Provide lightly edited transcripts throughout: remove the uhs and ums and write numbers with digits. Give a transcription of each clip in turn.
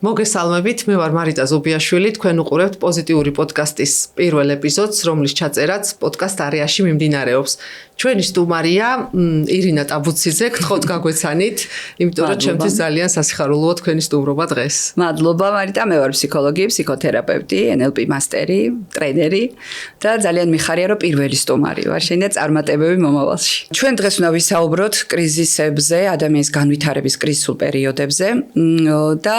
მოგესალმებით, მე ვარ მარიტა ზუბიაშვილი, თქვენ უყურებთ პოზიტიური პოდკასტის პირველ ეპიზოდს, რომლის ჩაწერაც პოდკასტ არეაში მიმდინარეობს. ჩვენი სტუმარია ირინა ტაბუციძე, გთხოვთ გაგვეცანით, იმიტომ რომ ჩემთვის ძალიან სასიხარულოა თქვენი სტუმრობა დღეს. მადლობა მარიტა, მე ვარ ფსიქოლოგი, ფსიქოთერაპევტი, NLP მასტერი, ტრენერი და ძალიან მიხარია რომ პირველი სტუმარი ვარ შენ და წარმატებები მომავალში. ჩვენ დღეს უნდა ვისაუბროთ კრიზისებზე, ადამიანის განვითარების კრიზისულ პერიოდებზე და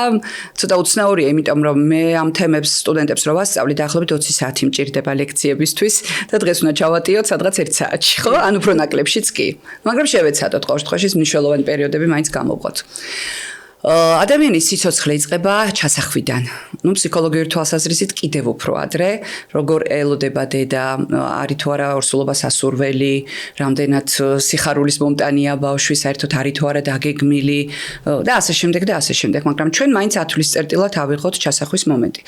ცოტა უცნაურია, იმიტომ რომ მე ამ თემებს სტუდენტებს რო ვასწავლი, დაახლოებით 20 საათი მჭირდება ლექციებისთვის და დღეს უნდა ჩავატიოთ სადღაც 1 საათში, ხო? ან უფრო ნაკლებშიც კი. მაგრამ შევეცადოთ ყოველ შემთხვევაში მნიშვნელოვანი პერიოდები მაინც გამოვყოთ. ადამიანის სიცოცხლე იწყება ჩასახვიდან. ფსიქოლოგიური თვალსაზრისით კიდევ უფრო ადრე, როგორ ელოდება დედა, არის თუ არა ორსულობა სასურველი, რამდენად სიხარულის მომტანია ბავშვი, საერთოდ არის თუ არა დაგეგმილი და ასე შემდეგ და ასე შემდეგ, მაგრამ ჩვენ მაინც ათვლის წერტილად ავიღოთ ჩასახვის მომენტი.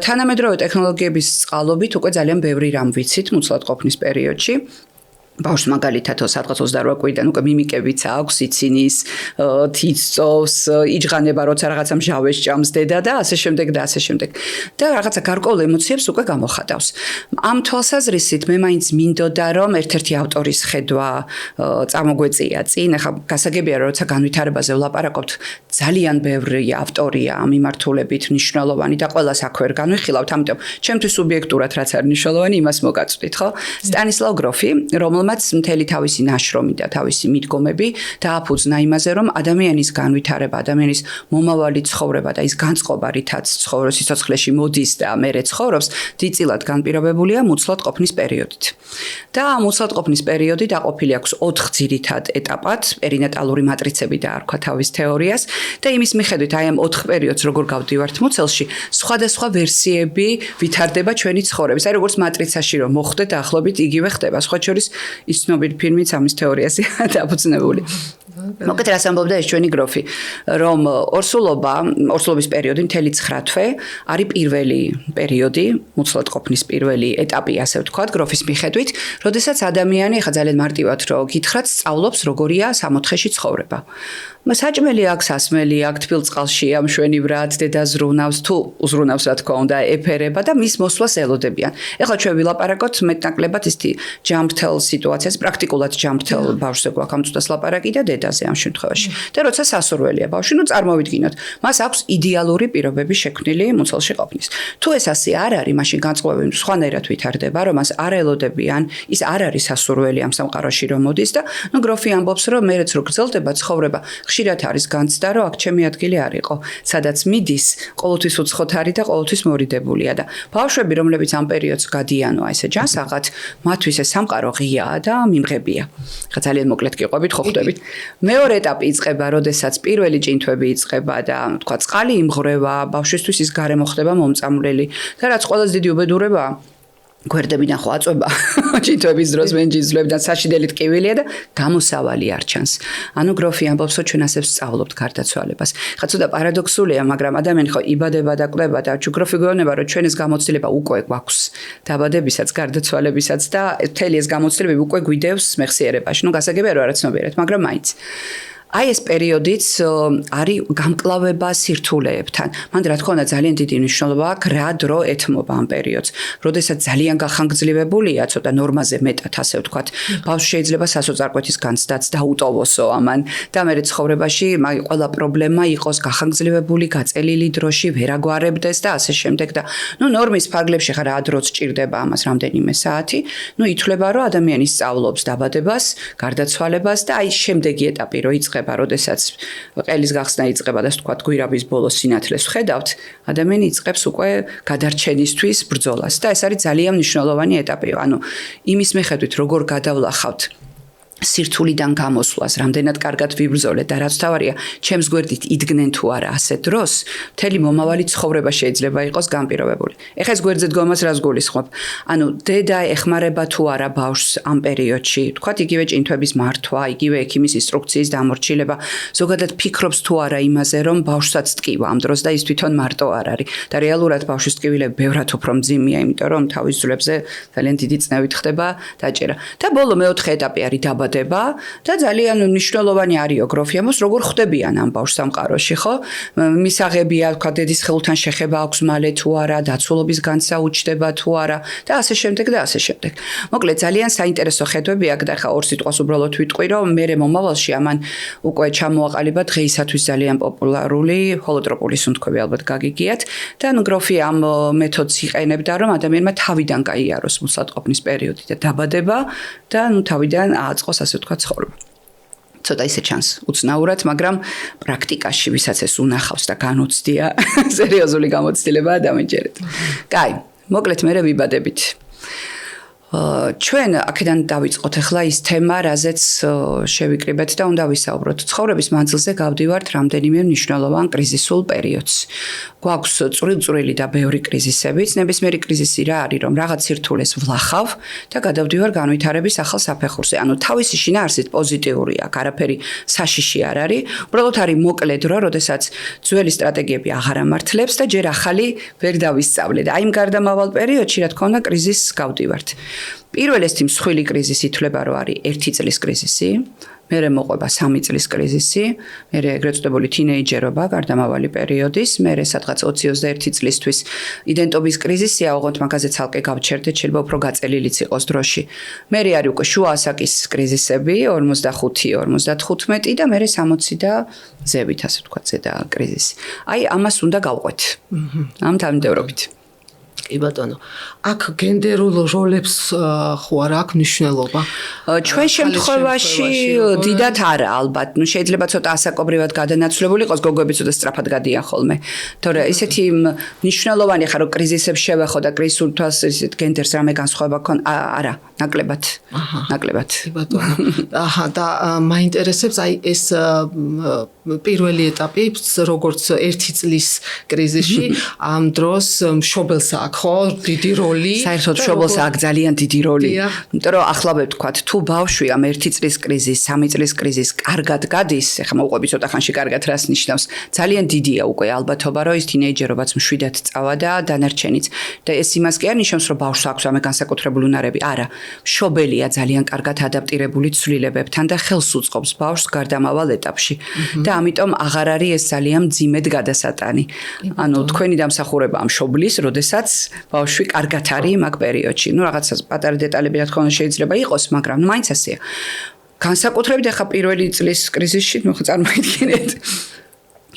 თანამედროვე ტექნოლოგიების წყალობით უკვე ძალიან ბევრი რამ ვიცით მუცლად ყოფნის პერიოდში. ბავშვს მაგალითად სადღაც 28 კვირიდან უკვე მიმიკებიც აქვს, იცინის, თიცწოვს, იჯღანება, როცა რაღაცა მჟავეს ჭამს დედა და ასე შემდეგ და ასე შემდეგ. და რაღაცა გარკვეულ ემოციებს უკვე გამოხატავს. ამ თვალსაზრისით მე მაინც მინდოდა რომ ერთ-ერთი ავტორის ხედვა წამოგვეწია წინ, ახლა გასაგებია რომ როცა განვითარებაზე ვლაპარაკობთ, ძალიან ბევრი ავტორია ამ მიმართულებით მნიშვნელოვანი და ყველას აქ ვერ განვიხილავთ, ამიტომ ჩემთვის სუბიექტურად რაც არის მნიშვნელოვანი, იმას მოგაწვდით, ხო? სტანისლავ გროფი, რომელმაც მთელი თავისი ნაშრომი და თავისი მიდგომები დააფუძნა იმაზე, რომ ადამიანის განვითარება, ადამიანის მომავალი ცხოვრება და ის განწყობა, რითაც ცხოვრობს სიცოცხლეში მოდის და მერე ცხოვრობს, დიდწილად განპირობებულია მუცლად ყოფნის პერიოდით. და ამ მუცლად ყოფნის პერიოდი დაყოფილი აქვს 4 ძირითად ეტაპად, პერინატალური მატრიცები დაარქვა თავის თეორიას და იმის მიხედვით აი ამ 4 პერიოდს როგორ გავდივართ მუცელში, სხვადასხვა ვერსიები ვითარდება ჩვენი ცხოვრების. აი როგორც მატრიცაში რომ მოხვდეთ, ახლობით იგივე ხდება. სხვა შორის ის ცნობილი ფილმიც ამის თეორიაზე დაფუძნებული. მოკლედ რას ამბობდა ეს ჩვენი გროფი, რომ ორსულობის პერიოდი მთელი 9 თვე არის პირველი პერიოდი, მუცლად ყოფნის პირველი ეტაპი, ასე ვთქვათ, გროფის მიხედვით, როდესაც ადამიანი, ახლა ძალიან მარტივად რო გითხრათ, სწავლობს როგორია სამოთხეში ცხოვრება. საჭმელი აქვს, ასმელი აქვს, თბილწყალში ამშვენივრად, დედა ზრუნავს, თუ უზრუნავს რა თქმა უნდა, ეფერება და მის მოსვლას ელოდებიან. ეხლა ჩვენ ვილაპარაკოთ მეტნაკლებად ისეთი ჯამრთელ სიტუაციას, პრაქტიკულად ჯამრთელ ბავშვზე გვაქვს ამ წუთას ლაპარაკი და დედაზე ამ შემთხვევაში. და როცა სასურველია ბავშვი, წარმოვიდგინოთ, მას აქვს იდეალური პირობები შექმნილი მუცელში ყოფნის. თუ ეს ასე არ არის, მაშინ განწყობები სხვანაირად ვითარდება, რომ მას არ ელოდებიან, ის არ არის სასურველი ამ სამყაროში რომ მოდის და გროფი ამბობს, რომ მეც რო გრძელდება ცხოვრება, ხშირად არის განცდა, რომ აქ ჩემი ადგილი არ იყო, სადაც მიდის, ყოველთვის უცხოთ არის და ყოველთვის მორიდებულია და ბავშვები, რომლებიც ამ პერიოდს გადიანო ესე ჯანსაღად, მათთვის ეს სამყარო ღიაა და მიმღებია. ხა ძალიან მოკლედ გიყვებით, ხო ხვდებით. მეორე ეტაპი იწყება, როდესაც პირველი ჭინთვები იწყება და თქვა წყალი იმღრევა, ბავშვისთვის ის გარემო ხდება მომწამვლელი და რაც ყველაზე დიდი უბედურებაა, გვერდებიდან ხო აწვება ჭინთვების დროს მენჯიზლებიდან საშიდელი ტკივილია და გამოსავალი არ ჩანს. ანუ გროფი ამბობს, რომ ჩვენ ასე ვსწავლობთ გარდაცვალებას. ხა ცოტა პარადოქსულია, მაგრამ ადამიანი ხო იბადება და კვდება და გროფი გვეუბნება, რომ ჩვენ ეს გამოცდილება უკვე გვაქვს დაბადებისაც, გარდაცვალებისაც და მთელი ეს გამოცდილებები უკვე გვიდევს მეხსიერებაში. ნუ გასაგებია რომ არაცნობიერად, მაგრამ მაინც. აი ეს პერიოდიც არის გამკლავება სირთულეებთან. მან რა თქმა უნდა ძალიან დიდი მნიშვნელობა აქვს რა დრო ეთმობა ამ პერიოდს. როდესაც ძალიან გახანგრძლივებულია, ცოტა ნორმაზე მეტად ასე ვთქვათ, ბავშვი შეიძლება სასოწარკვეთის განცდაც დაუტოვოსო ამან და მე ცხოვრებაში ყველა პრობლემა იყოს გახანგრძლივებული, გაწელილი დროში, ვერ აგვარებდეს და ასე შემდეგ და ნორმის ფარგლებში ხარ რა დროც ჭირდება ამას რამდენიმე საათი, ითვლება რომ ადამიანი სწავლობს დაბადებას, გარდაცვალებას და აი შემდეგი ეტაპი რო იწყება, როდესაც ყელის გახსნა იწყება და თქვა გვირაბის ბოლოს სინათლეს ვხედავთ, ადამიანი იწყებს უკვე გადარჩენისთვის ბრძოლას და ეს არის ძალიან მნიშვნელოვანი ეტაპი. ანუ იმის მიხედვით როგორ გადავლახავთ სირთულიდან გამოსვლას, რამდენად კარგად ვიბრძოლეთ და რაც თავარია, ჩემს გვერდით იდგნენ თუ არა ასე დროს, მთელი მომავალი ცხოვრება შეიძლება იყოს განპირობებული. ეხლა ეს გვერდზე დგომას რას გულისხმობ? ანუ დედა ეხმარება თუ არა ბავშვს ამ პერიოდში, თქვათ იგივე ჭინთვების მართვა, იგივე ექიმის ინსტრუქციის დამორჩილება, ზოგადად ფიქრობს თუ არა იმაზე, რომ ბავშვსაც ტკივა ამ დროს და ის თვითონ მარტო არ არის და რეალურად ბავშვის ტკივილები ბევრად უფრო მძიმეა, იმიტომ რომ თავის ძვლებზე ძალიან დიდი წნევით ხდება დაჭერა. და ბოლო მეოთხე ეტაპი არის დაბადება. დაბადება და ძალიან მნიშვნელოვანი არის გროფიამოს როგორ ხვდებიან ამ ბავშვს სამყაროში ხო მისაღებია თქვა დედის ხელთან შეხება აქვს მალე თუ არა დაცულობის განცდა უჩდება თუ არა და ასე შემდეგ და ასე შემდეგ მოკლედ ძალიან საინტერესო ხედვები აქ და ხა ორ სიტყვას უბრალოდ ვიტყვი რომ მე მომავალში ამან უკვე ჩამოაყალიბა დღეისათვის ძალიან პოპულარული ჰოლოტროპული სუნთქვები ალბათ გაგიგიათ და გროფი ამ მეთოდს იყენებდა რომ ადამიანმა თავიდან გაიაროს მოსატყობნის პერიოდი და დაბადება და თავიდან აწყოს ასე ვთქვათ ცხოვრება ცოტა ისე ჩანს უცნაურად მაგრამ პრაქტიკაში ვისაც ეს უნახავს და განუცდია სერიოზული გამოცდილებაა დამეჯერეთ კაი მოკლედ მე ვიბადებით ჩვენ აქედან დავიწყოთ ახლა ის თემა, რაზეც შევიკრიბეთ და უნდა ვისაუბროთ. ცხოვრების მანძილზე გავდივართ რამდენიმე მნიშვნელოვან კრიზისულ პერიოდს. გვაქვს წვრილ-წვრილი და ბევრი კრიზისებიც. ნებისმიერი კრიზისი რა არის, რომ რაღაც სირთულეს ვლახავ და გადავდივარ განვითარების ახალ საფეხურზე. ანუ თავისი შინაარსით პოზიტიური აქვს, არაფერი საშიში არ არის. უბრალოდ არის მოკლე დრო, როდესაც ძველი სტრატეგიები აღარ ამართლებს და ჯერ ახალი ვერ დავისწავლე და აი იმ გარდამავალ პერიოდში რა თქმა უნდა კრიზისს გავდივართ. პირველ ეს მსხვილი კრიზისი ითვლება რომ არის 1 წლის კრიზისი, მერე მოყვება 3 წლის კრიზისი, მერე ეგრეთ წოდებული თინეიჯერობა, გარდამავალი პერიოდის, მერე სადღაც 20-21 წლისთვის იდენტობის კრიზისია, ოღონდ მაგაზე ცალკე გავჩერდეთ, შეიძლება უფრო გაწელილიც იყოს დროში. მერე არის უკვე შუა ასაკის კრიზისები, 45-55 და მერე 60 და ზევით, ასე ვთქვათ, ზედა კრიზისი. აი ამას უნდა გავყვეთ. ამ თანმიმდევრობით. კი ბატონო. აქ გენდერულ როლებს ხო არა აქვს მნიშვნელობა? ჩვენ შემთხვევაში დიდად არა ალბათ. ნუ შეიძლება ცოტა ასაკობრივად გადანაცვლებული იყოს, გოგოები ცოტა სწრაფად გადიან ხოლმე. თორე ისეთი მნიშვნელოვანი ხარ რომ კრიზისებს შევეხო და კრიზისულ თვალს ისეთ გენდერს რამე განსხვავება ქონ არა, ნაკლებად. ნაკლებად. კი ბატონო. აჰა და მაინტერესებს აი ეს პირველი ეტაპი, როგორც 1 წლის კრიზისში, ამ დროს მშობელს აქვს ხო დიდი როლი. საერთოდ მშობელს აქვს ძალიან დიდი როლი. იმიტომ რომ ახლა ვთქვათ, თუ ბავშვი ამ 1 წლის კრიზისს, 3 წლის კრიზისს კარგად გადის, ეხლა მოვყვები ცოტა ხანში კარგად რას ნიშნავს. ძალიან დიდია უკვე ალბათობა, რომ ის თინეიჯერობაც მშვიდად წავა და დანარჩენიც. და ეს იმას კი არ ნიშნავს, რომ ბავშვს აქვს ამე განსაკუთრებული უნარები. არა, მშობელია ძალიან კარგად ადაპტირებული ცვლილებებთან და ხელს უწყობს ბავშვს გარდამავალ ეტაპში. და ამიტომ აღარ არის ეს ძალიან მძიმედ გადასატანი. ანუ თქვენი დამსახურებაა მშობლის, როდესაც ბავშვი კარგად არის მაგ პერიოდში. ნუ რაღაცა პატარა დეტალები რა თქმა უნდა შეიძლება იყოს, მაგრამ მაინც ასეა. განსაკუთრებით ახლა პირველი წლის კრიზისში, ნუ წარმოიდგინეთ.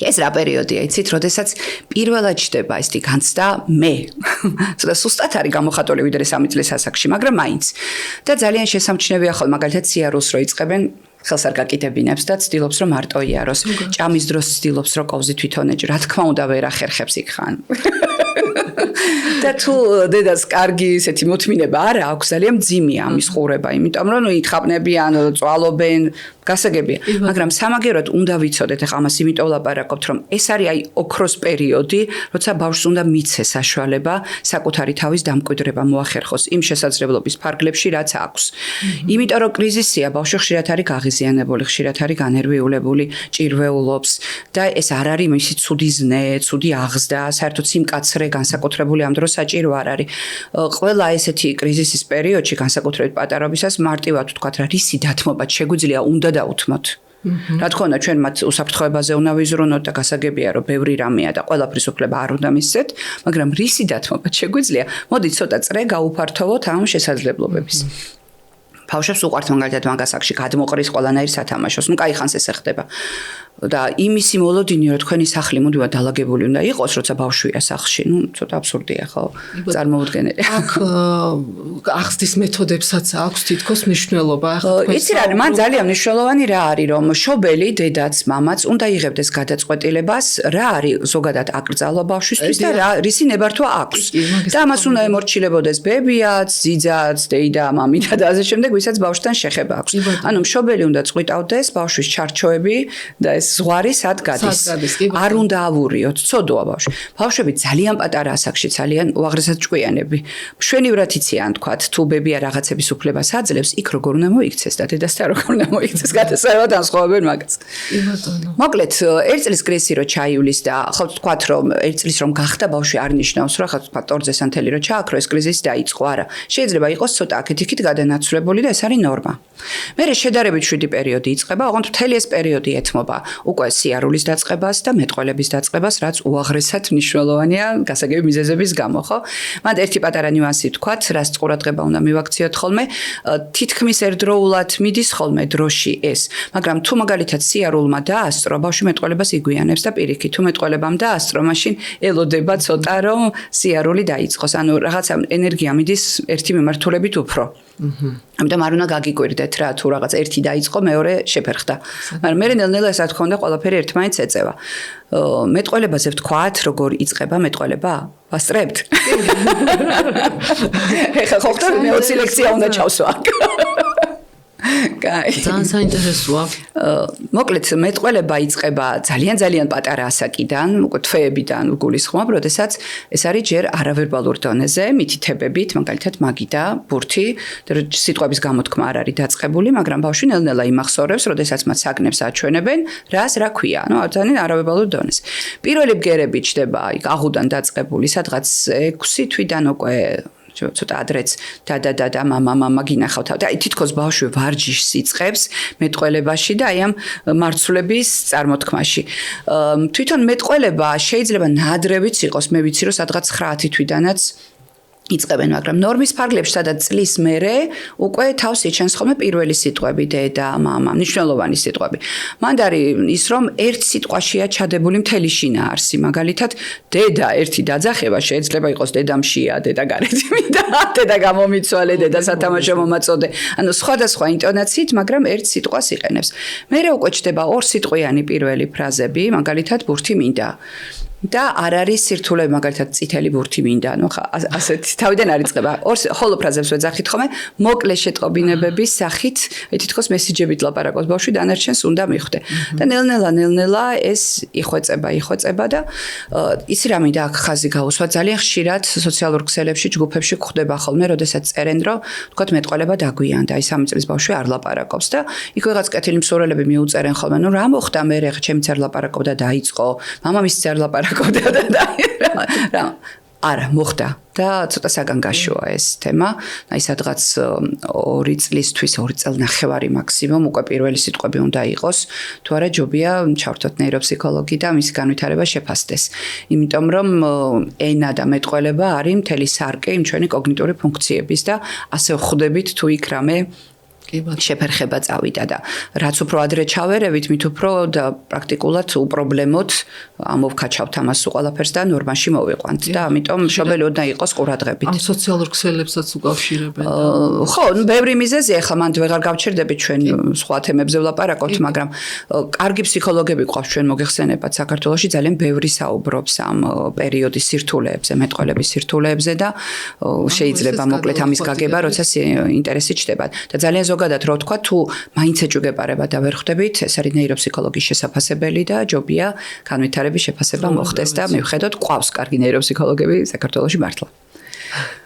ეს რა პერიოდია, იცით, როდესაც პირველად ჩდება ესეთი განცდა მე. ცოტა სუსტად არის გამოხატული ვიდრე 3 წლის ასაკში, მაგრამ მაინც. და ძალიან შესამჩნევია ხოლმე მაგალითად სიარულს რო იწყებენ ხელს არ გაკიდებინებს და ცდილობს რომ მარტო იაროს. ჭამის დროს ცდილობს რომ კოვზი თვითონ ეჭ. რა თქმა უნდა ვერ ახერხებს იქ ხან. და თუ დედას კარგი ესეთი მოთმინება არა აქვს, ძალიან მძიმეა ამის ყურება, იმიტომ რომ ნუ ითხრაპნებიან, წვალობენ, გასაგებია. მაგრამ სამაგეროდ უნდა ვიცოდეთ, ახლა ამას იმიტომ ვლაპარაკობთ, რომ ეს არის აი ოქროს პერიოდი, როცა ბავშვს უნდა მიცეს საშუალება საკუთარი თავის დამკვიდრება მოახერხოს იმ შესაძლებლობის ფარგლებში, რაც აქვს. იმიტომ რომ კრიზისია, ბავშვი ხშირად არის გაღიზიანებული, ხშირად არის განერვიულებული, ჭირვეულობს და ეს არ არის მისი ცუდი ზნე, ცუდი აღზრდა, საერთოდ სიმკაცრე განსაკუთრებული ამ დროს საჭირო არ არის. ყველა ესეთი კრიზისის პერიოდში, განსაკუთრებით პატარობისას, მარტივად ვთქვათ რა, რისი დათმობაც შეგვიძლია უნდა დაუთმოთ. რა თქმა უნდა, ჩვენ მათ უსაფრთხოებაზე უნდა ვიზრუნოთ და გასაგებია, რომ ბევრი რამეა და ყველაფრის უფლება არ უნდა მისცეთ, მაგრამ რისი დათმობაც შეგვიძლია, მოდით ცოტა წრე გაუფართოვოთ ამ შესაძლებლობების. ბავშვებს უყვართ მაგალითად მაგასაკში გადმოყრის ყველანაირ სათამაშოს. ნუ კაი ხანს ესე ხდება. და იმისი მოლოდინი რომ თქვენი სახლი მუდმივად დალაგებული უნდა იყოს, როცა ბავშვია სახლში. ნუ ცოტა აბსურდია ხო? წარმოუდგენელი. აქ აღზრდის მეთოდებსაც აქვს თითქოს მნიშვნელობა. იცი რა, მან ძალიან მნიშვნელოვანი რა არის, რომ მშობელი, დედაც, მამაც უნდა იღებდეს გადაწყვეტილებას, რა არის ზოგადად აკრძალვა ბავშვისთვის და რისი ნებართვა აქვს. და ამას უნდა ემორჩილებოდეს ბებიაც, ძიძაც, დეიდა, მამიდა და ასე შემდეგ, ვისაც ბავშვთან შეხება აქვს. ანუ მშობელი უნდა წყვიტავდეს ბავშვის ჩარჩოები და ეს ზღვარი სად გადის? არ უნდა ავურიოთ, ცოდოა ბავშვი. ბავშვები ძალიან პატარა ასაკში, ძალიან უაღრესად ჭკვიანები. მშვენივრად იციან თქვათ, თუ ბებია რაღაცების უფლებას აძლევს, იქ როგორ უნდა მოიქცეს და დედასთან როგორ უნდა მოიქცეს, გადასარევად ანსხვავებენ მაგას. მოკლედ, ერთ წლის კრიზისი რო ჩაივლის და ხო თქვათ რომ ერთ წლის რომ გახდა ბავშვი არ ნიშნავს რა, ხო თქვათ ტორზე სანთელი რო ჩააქრო ეს კრიზისი დაიწყო, არა. შეიძლება იყოს ცოტა აქეთ-იქით გადანაცვლებული და ეს არის ნორმა. მერე შედარებით შვიდი პერიოდი იწყება, ოღონდ მთელი ეს პერიოდი ეთმობა უკვე სიარულის დაწყებას და მეტყველების დაწყებას, რაც უაღრესად მნიშვნელოვანია გასაგები მიზეზების გამო, ხო? მანდ ერთი პატარა ნიუანსი თქვათ, რაც ყურადღება უნდა მივაქციოთ ხოლმე, თითქმის ერთდროულად მიდის ხოლმე დროში ეს, მაგრამ თუ მაგალითად სიარულმა დაასწრო, ბავშვი მეტყველებას იგვიანებს და პირიქით, თუ მეტყველებამ დაასწრო, მაშინ ელოდება ცოტა რომ სიარული დაიწყოს, ანუ რაღაცა ენერგია მიდის ერთი მიმართულებით უფრო. ამიტომ არ უნდა გაგიკვირდეთ რა, თუ რაღაც ერთი დაიწყო, მეორე შეფერხდა. მაგრამ მე ნელ-ნელა ესა თქო და ყველაფერი ერთმანეთს ეწევა. მეტყველებაზე ვთქვათ, როგორ იწყება მეტყველება? ვასწრებთ? ეხლა ხო ხარ მე 20 ლექცია უნდა ჩავსვა აქ. კაი. ძალიან საინტერესოა. მოკლედ მეტყველება იწყება ძალიან პატარა ასაკიდან, უკვე თვეებიდან გულისხმობ, როდესაც ეს არის ჯერ არავერბალურ დონეზე, მითითებებით, მაგალითად მაგი და ბურთი, სიტყვების გამოთქმა არ არის დაწყებული, მაგრამ ბავშვი ნელ-ნელა იმახსოვრებს, როდესაც მათ საგნებს აჩვენებენ, რას რა ქვია, ანუ ძალიან არავერბალურ დონეზე. პირველი ბგერები ჩდება იქ აღუდან დაწყებული, სადღაც 6 თვიდან უკვე ცოტა ადრეც და მამა გინახავთ და თითქოს ბავშვი ვარჯიშს იწყებს მეტყველებაში და აი ამ მარცვლების წარმოთქმაში. თვითონ მეტყველება შეიძლება ნადრევიც იყოს, მე ვიცი რომ სადღაც 9 თვიდანაც იწყებენ, მაგრამ ნორმის ფარგლებში სადაც წლის მერე უკვე თავს იჩენს ხოლმე პირველი სიტყვები დედა, მამა, მნიშვნელოვანი სიტყვები. მანდ არის ის რომ ერთ სიტყვაშია ჩადებული მთელი შინაარსი, მაგალითად დედა ერთი დაძახება შეიძლება იყოს დედამშია, დედა გარეთ მინდა, დედა გამომიცვალე, დედა სათამაშო მომაწოდე. ანუ სხვადასხვა ინტონაციით, მაგრამ ერთ სიტყვას იყენებს. მერე უკვე ჩდება ორ სიტყვიანი პირველი ფრაზები, მაგალითად ბურთი მინდა. და არ არის სირთულე მაგალითად წითელი ბურთი მინდა, ანუ ხა ასეთ თავიდან არ იწყება. ხოლო ფრაზებს ვეძახით ხოლმე, მოკლე შეტყობინებების სახით, თითქოს მესიჯებით ლაპარაკობს ბავშვი, დანარჩენს უნდა მიხვდე. და ნელ-ნელა ეს იხვეწება და ისი რა მინდა აქ ხაზი გაუსვა, ძალიან ხშირად სოციალურ ქსელებში, ჯგუფებში გვხვდება ხოლმე, როდესაც წერენ, რომ თქვათ მეტყველება დაგვიანდა, აი 3 წლის ბავშვი არ ლაპარაკობს და იქ ვიღაც კეთილი მსურველები მიუწერენ ხოლმე, ნუ რა მოხდა მე ხა ჩემიც არ ლაპარაკობდა დაიწყო, მამამისიც არ ლაპარაკობდა და არა მოხდა და ცოტა საგანგაშოა ეს თემა. აი სადღაც 2 წლისთვის 2 წელნახევარი მაქსიმუმ უკვე პირველი სიტყვები უნდა იყოს. თუ არა ჯობია ჩავთოთ ნეიროფსიქოლოგი და მის განვითარება შეფასდეს. იმიტომ რომ ენა და მეტყველება არის მთელი სარკე იმ ჩვენი კოგნიტური ფუნქციების და ასე ვხვდებით თუ იქ რამე შეფერხება წავიდა და რაც უფრო ადრე ჩავერევით, მით უფრო და პრაქტიკულად უპრობლემოდ ამოვქაჩავთ ამას უყალაფერს და ნორმაში მოვიყვანთ და ამიტომ მშობელი უნდა იყოს ყურადღებით. ამ სოციალურ ქსელებსაც უკავშირებენ. ხო, ბევრი მიზეზია, ახლა მანდ ვეღარ გავჩერდებით ჩვენ სხვა თემებზე ვლაპარაკობთ, მაგრამ კარგი ფსიქოლოგები გვყავს ჩვენ მოგეხსენებათ საქართველოში ძალიან ბევრი საუბრობს ამ პერიოდის სირთულეებზე, მეტყველების სირთულეებზე და შეიძლება მოკლედ ამის გაგება, როცა ინტერესი ჩდება და ძალიან ზოგადად რო თქვა თუ მაინც ეჭვგებარება და ვერ ხვდებით, ეს არის ნეიროფსიქოლოგის შესაძლებელი და ჯობია განვითარების შეფასება მოხდეს და მივხედოთ ყავს კარგი ნეიროფსიქოლოგები საქართველოში მართლა.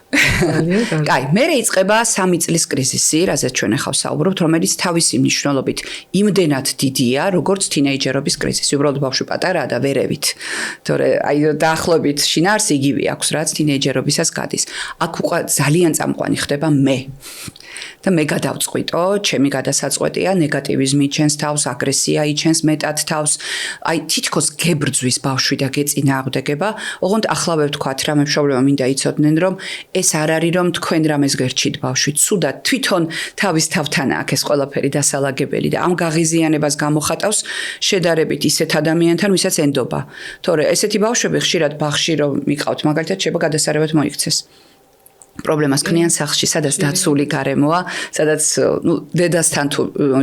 კაი, მერე იწყება 3 წლის კრიზისი, რაზეც ჩვენ ახლა ვსაუბრობთ, რომელიც თავისი მნიშვნელობით იმდენად დიდია, როგორც თინეიჯერობის კრიზისი. უბრალოდ ბავშვი პატარაა და ვერევით. თორე აი დაახლოებით შინაარსი იგივე აქვს, რაც თინეიჯერობისას გადის. აქ უკვე ძალიან წამყვანი ხდება მე. და მე გადავწყვიტო, ჩემი გადასაწყვეტია, ნეგატივიზმი იჩენს თავს, აგრესია იჩენს მეტად თავს. აი თითქოს გებრძვის ბავშვი და გეწინააღმდეგება. ოღონდ ახლა ვთქვათ, რა მშობლებმა მინდა იცოდნენ, რომ ეს არ არის რომ თქვენ რამეს გერჩით ბავშვი, ცუდად თვითონ თავის თავთან აქ ეს ყველაფერი დასალაგებელი და ამ გაღიზიანებას გამოხატავს შედარებით ისეთ ადამიანთან, ვისაც ენდობა. თორე ესეთი ბავშვები ხშირად ბაღში რომ მიყავთ, მაგალითად შეიძლება გადასარევად მოიქცეს. პრობლემას ქმნიან სახლში, სადაც დაცული გარემოა, სადაც დედასთან თუ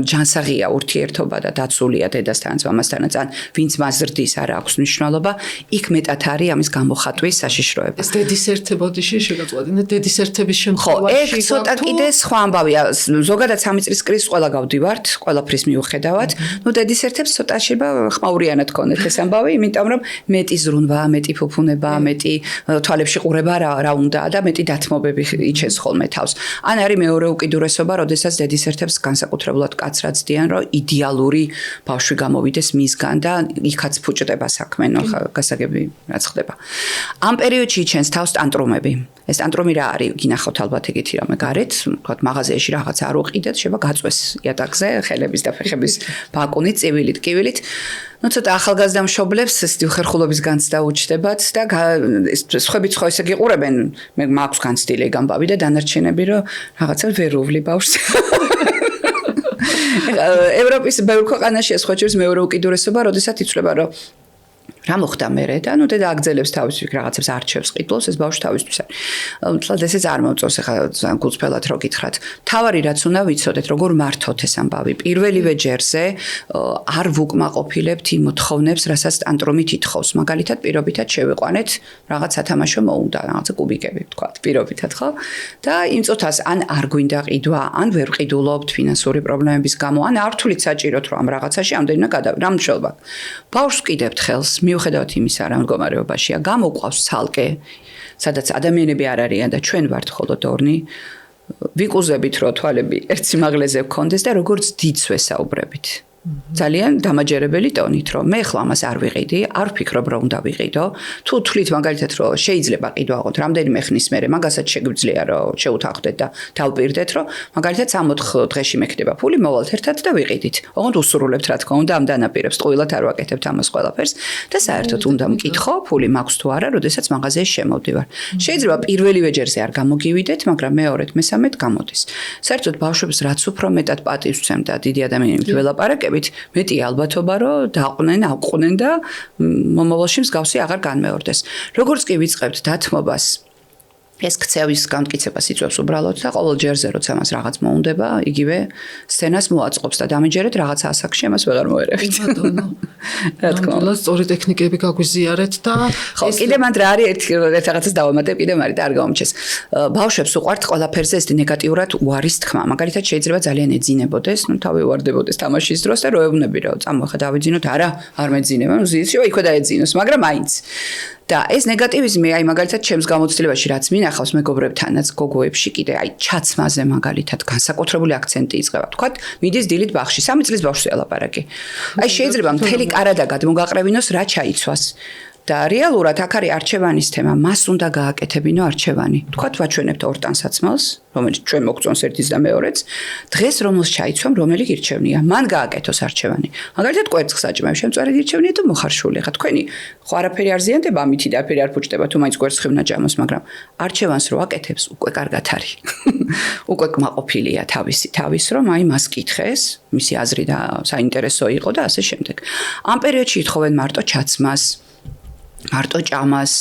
ჯანსაღია ურთიერთობა და დაცულია დედასთანაც, მამასთანაც, ან ვინც მაზრდის არ აქვს მნიშვნელობა, იქ მეტად არის ამის გამოხატვის საშიშროება. ეს დედის ერთებოდიში შეგაწყვეტინეთ, დედის ერთების შემთხვევაში. ხო, ეგ ცოტა კიდე სხვა ამბავია. ზოგადად 3 წლის კრიზს ყველა გავდივართ, ყველაფრის მიუხედავად. დედის ერთებს ცოტა შეიძლება ხმაურიანად გქონდეთ ეს ამბავი, იმიტომ რომ მეტი ზრუნვა, მეტი ფუფუნება, მეტი თვალებში ყურება რა უნდა და მეტი დათმობები იჩენს ხოლმე თავს. ან არის მეორე უკიდურესობა, როდესაც დედის ერთებს განსაკუთრებულად კაცრად ძდიან, რომ იდეალური ბავშვი გამოვიდეს მისგან და იქაც ფუჭდება საქმე, გასაგები რაც ხდება. ამ პერიოდში იჩენს თავს ტანტრუმები. ეს ტანტრუმი რა არის? გინახავთ ალბათ ეგეთი რამე გარეთ, ვთქვათ, მაღაზიაში რაღაც არ უყიდეთ, შეიძლება გაწვეს იატაკზე, ხელების და ფეხების ბაკუნით, წივილით, კივილით. ცოტა ახალგაზრდა მშობლებს ეს ხერხულობის განცდა უჩნდებათ და სხვებიც ხო ესე გიყურებენ, მე მაქვს განცდილი ეგ ამბავი და დანარჩენები რომ რაღაცა ვერ უვლი ბავშვს. ევროპის ბევრ ქვეყანაში ეს ხო ჭირს მეორე უკიდურესობა, როდესაც იცვლება რომ რა მოხდა მერე და დედა აგძელებს თავის რაღაცებს არჩევს ყიდულს ეს ბავშვი თავისთვის არის. თლად ესეც არ მომწონს ახლა გულწრფელად რო გითხრათ. თავარი რაც უნდა ვიცოდეთ როგორ მართოთ ეს ამბავი. პირველივე ჯერზე არ ვუკმაყოფილებთ იმ მოთხოვნებს, რასაც ტანტრუმი თითხოვს. მაგალითად პირობითად შევიყვანეთ რაღაც სათამაშო მოუნდა, რაღაცა კუბიკები ვთქვათ, პირობითად ხო? და იმ წუთას ან არ გვინდა ყიდვა, ან ვერ ყიდულობთ ფინანსური პრობლემების გამო, ან არ თulit საჭიროთ რომ ამ რაღაცაში ამდენმა რა მშობა. ბავშვს ყიდებთ ხელს მიუხედავად იმისა, რა მდგომარეობაშია, გამოყვავს ცალკე, სადაც ადამიანები არ არიან და ჩვენ ვართ მხოლოდ ორნი, ვიკუზებით რომ თვალები ერთ სიმაღლეზე გქონდეს და როგორც დიდს ვესაუბრებით. ძალიან დამაჯერებელი ტონით, რომ მე ხლა ამას არ ვიყიდი, არ ვფიქრობ რომ უნდა ვიყიდო, თუ თulit მაგალითად რომ შეიძლება ყიდვა აღვთ, რამდენიმე ხნის მერე მაგასაც შეგვიძლია რომ შეუთანხმდეთ და დავპირდეთ, რომ მაგალითად 3-4 დღეში მექნება ფული, მოვალთ ერთად და ვიყიდით. ოღონდ უსურვლებთ რა თქმა უნდა ამ დანაპირებს, ტყუილად არ ვაკეთებთ ამას ყველაფერს და საერთოდ უნდა მკითხო, ფული მაქვს თუ არა, როდესაც მაღაზიაში შემოვდივარ. შეიძლება პირველივე ჯერზე არ გამოგივიდეთ, მაგრამ მეორედ, მესამედ გამოდის. საერთოდ ბავშვებს რაც უფრო მეტად პატივს ვცემ და დიდი ადამიანებით ველაპარაკებ მეტი ალბათობა რომ დაყვნენ და მომავალში მსგავსი აღარ განმეორდეს. როგორც კი ვიწყებთ დათმობას, ეს ქცევის განმტკიცებას იწვევს უბრალოდ და ყოველ ჯერზე როცა მას რაღაც მოუნდება, იგივე სცენას მოაწყობს და დამიჯერეთ რაღაცა ასაკში ამას ვეღარ მოერევით. რა თქმა უნდა, სწორი ტექნიკები გაგვიზიარეთ და ხო, კიდე მანდ რა არის ერთ რაღაცას დავამატებ, კიდე მარი და არ გამომჩეს. ბავშვებს უყვართ ყველაფერზე ეს ნეგატიურად უარის თქმა. მაგალითად შეიძლება ძალიან ეძინებოდეს, თავი უვარდებოდეს თამაშის დროს და რო ეუბნები რომ წამო ხა დავიძინოთ, არა, არ მეძინება, ზიციო იქვე დაეძინოს, მაგრამ მაინც. და ეს ნეგატივიზმი, აი მაგალითად ჩემს გამოცდილებაში რაც მინახავს მეგობრებთანაც გოგოებში კიდე აი ჩაცმაზე მაგალითად განსაკუთრებული აქცენტი იწყება. თქვათ, მიდის დილით ბაღში, 3 წლის ბავშვს ელაპარაკი. აი შეიძლება მთელი კარადაგად მოგაყრევინოს რა ჩაიცვას. და რეალურად აქ არის არჩევანის თემა, მას უნდა გააკეთებინო არჩევანი. თქვათ, ვაჩვენებთ ორ ტანსაცმელს, რომელიც ჩვენ მოგწონს ერთის და მეორეც, დღეს რომელს ჩაიცვამ, რომელი გირჩევნია, მან გააკეთოს არჩევანი. მაგალითად, კვერცხს აჭმევ, შემწვარი გირჩევნია თუ მოხარშული. ხა თქვენი ხო არაფერი არ ზიანდება, ამითი და აფერი არ ფუჭდება, თუ მაინც კვერცხი უნდა ჯამოს, მაგრამ არჩევანს რო აკეთებს, უკვე კარგად არის. უკვე კმაყოფილია თავის, რომ აი მას კითხეს, მისი აზრი და საინტერესო იყო და ასე შემდეგ. ამ პერიოდში ითხოვენ მარტო ჩაცმას, მარტო ჭამას,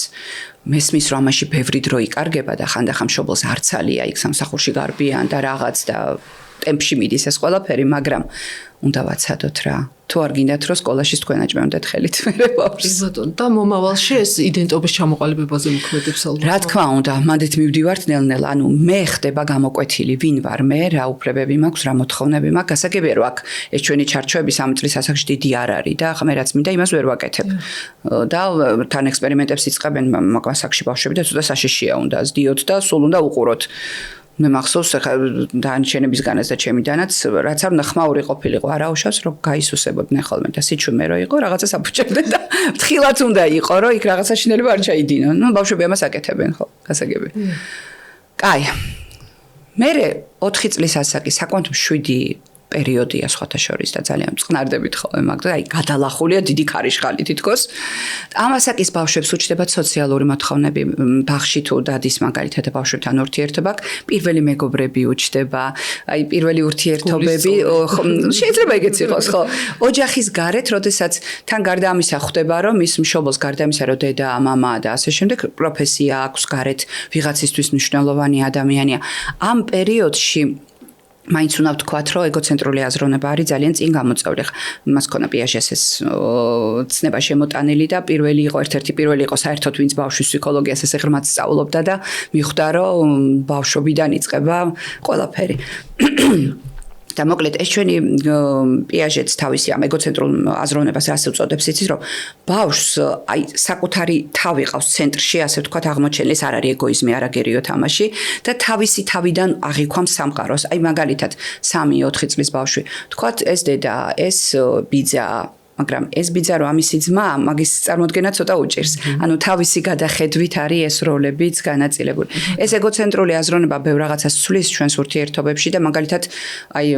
მესმის რომ ამაში ბევრი დრო იკარგება და ხანდახან მშობელს არცალია იქ სამსახურში გარბიან და რაღაც და ტემპში მიდის ეს ყველაფერი, მაგრამ უნდა ვაცადოთ რა. თუ არ გინდათ რომ სკოლაში თქვენ აჭმევდეთ ხელით მერე ბავშვს. ბატონო, და მომავალში ეს იდენტობის ჩამოყალიბებაზე მოქმედებს ალბათ. რა თქმა უნდა, მანდეთ მივდივართ ნელ-ნელა, ანუ მე ხდება გამოკვეთილი, ვინ ვარ მე, რა უფლებები მაქვს, რა მოთხოვნები მაქვს, გასაგებია რომ აქ ეს ჩვენი ჩარჩოები 3 წლის ასაკში დიდი არ არის და ხა მე რაც მინდა იმას ვერ ვაკეთებ. და თან ექსპერიმენტებს იწყებენ მაგ ასაკში ბავშვები და ცოტა საშიშია უნდა ზდიოთ და სულ უნდა უყუროთ. მე მახსოვს ახლა დაანჩენებისგანაც და ჩემიდანაც რაც არ უნდა ხმაური ყოფილიყო არაუშავს რომ გაისუსებოდნენ ხოლმე და სიჩუმე რო იყო რაღაცა საფუჭებდნენ და თხილაც უნდა იყო რომ იქ რაღაცა შინელება არ ჩაიდინონ. ნუ ბავშვები ამას აკეთებენ ხო, გასაგები. კაი. მე 4 წლის ასაკი საკმაოდ მშვიდი პერიოდია სხვათა შორის და ძალიან წყნარდებით ხოლმე მაგ და აი გადალახულია დიდი ქარიშხალი თითქოს. ამასაკის ბავშვებს უჩნდებათ სოციალური მოთხოვნები ბაღში თუ დადის მაგალითად ბავშვებთან ურთიერთობა, პირველი მეგობრები უჩნდება, აი პირველი ურთიერთობები, შეიძლება ეგეც იყოს, ხო? ოჯახის გარეთ, როდესაც თან გარდა ამისა ხვდება, რომ მის მშობელს გარდა ამისა, რომ დედა, მამა და ასე შემდეგ პროფესია აქვს გარეთ, ვიღაცისთვის მნიშვნელოვანი ადამიანია. ამ პერიოდში მაინც უნდა ვთქვათ, რომ ეგოცენტრული აზროვნება არის ძალიან წინ გამოწვეული. მას ქონა პიაჟეს ეს ცნება შემოტანილი და ერთ-ერთი პირველი იყო საერთოდ ვინც ბავშვის ფსიქოლოგიას ესე ღრმად სწავლობდა და მიხვდა, რომ ბავშვობიდან იწყება ყველაფერი. და მოკლედ ეს ჩვენი პიაჟეც თავისი ამ ეგოცენტრულ აზროვნებას რას უწოდებს იცის რომ ბავშვს აი საკუთარი თავი ყავს ცენტრში ასე ვთქვათ აღმოჩენილი ეს არ არის ეგოიზმი არაგერიო თამაში და თავისი თავიდან აღიქვამს სამყაროს აი მაგალითად 3-4 წლის ბავშვი ვთქვათ ეს დედა ეს ბიძა მაგრამ ეს ბიძა რომ ამისი ძმა მაგის წარმოქმნა ცოტა უჭირს ანუ თავისი გადახედვით არის ეს როლებიც განაწილებული ეს ეგოცენტრული აზროვნება ბევრ რაღაცას ცვლის ჩვენს ურთიერთობებში და მაგალითად აი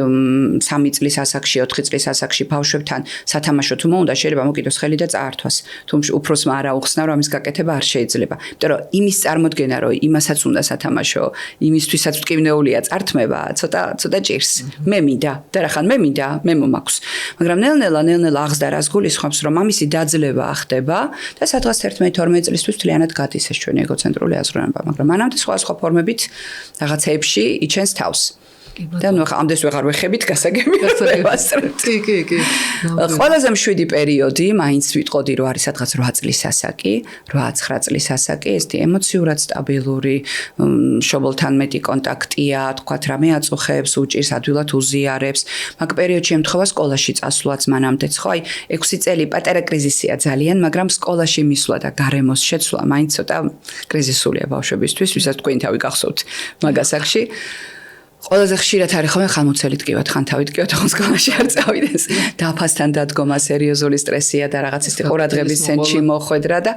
3 წლის ასაკში 4 წლის ასაკში ბავშვებთან სათამაშო თუ მოუნდა შეიძლება მოკიდოს ხელი და წაართვას თუ უფროსმა არა უხსნა რომ ამის გაკეთება არ შეიძლება იმიტომ რომ იმის წარმოქმნა რომ იმასაც უნდა სათამაშო იმისთვისაც მტკივნეულია წართმება ცოტა ჭირს მე მინდა და რახან მე მინდა მე მომაქვს მაგრამ ნელ-ნელა აღზრდა რას გულისხმობს რომ ამისი დაძლევა ხდება და სადღაც 11-12 წლისთვის თლიანად გადის ეს ჩვენი ეგოცენტრული აზროვნება მაგრამ მანამდე სხვა ფორმებით რაღაცეებში იჩენს თავს და ნუ ამდენს ვეღარ ვეხებით გასაგებია კი ყველაზე მშვიდი პერიოდი მაინც ვიტყოდი რომ არის სადღაც 8 წლის ასაკი 8-9 წლის ასაკი ეს ემოციურად სტაბილური მშობელთან მეტი კონტაქტია თქვათ რამე აწუხებს უჭირს ადვილად უზიარებს მაგ პერიოდში ემთხვევა სკოლაში წასვლაც მანამდეც ხო აი 6 წელი პატარა კრიზისია ძალიან მაგრამ სკოლაში მისვლა და გარემოს შეცვლა მაინც ცოტა კრიზისულია ბავშვებისთვის ვისაც თქვენი თავი გახსოვთ მაგ ასაკში ყველაზე ხშირად არის ხოლმე ხანმოცელი ტკივათ, ხან თავი ტკივათ, ხან სკოლაში არ წავიდეს. დაფასთან დადგომა, სერიოზული სტრესია და რაღაც ის ყურადღების ცენტრში მოხვედრა და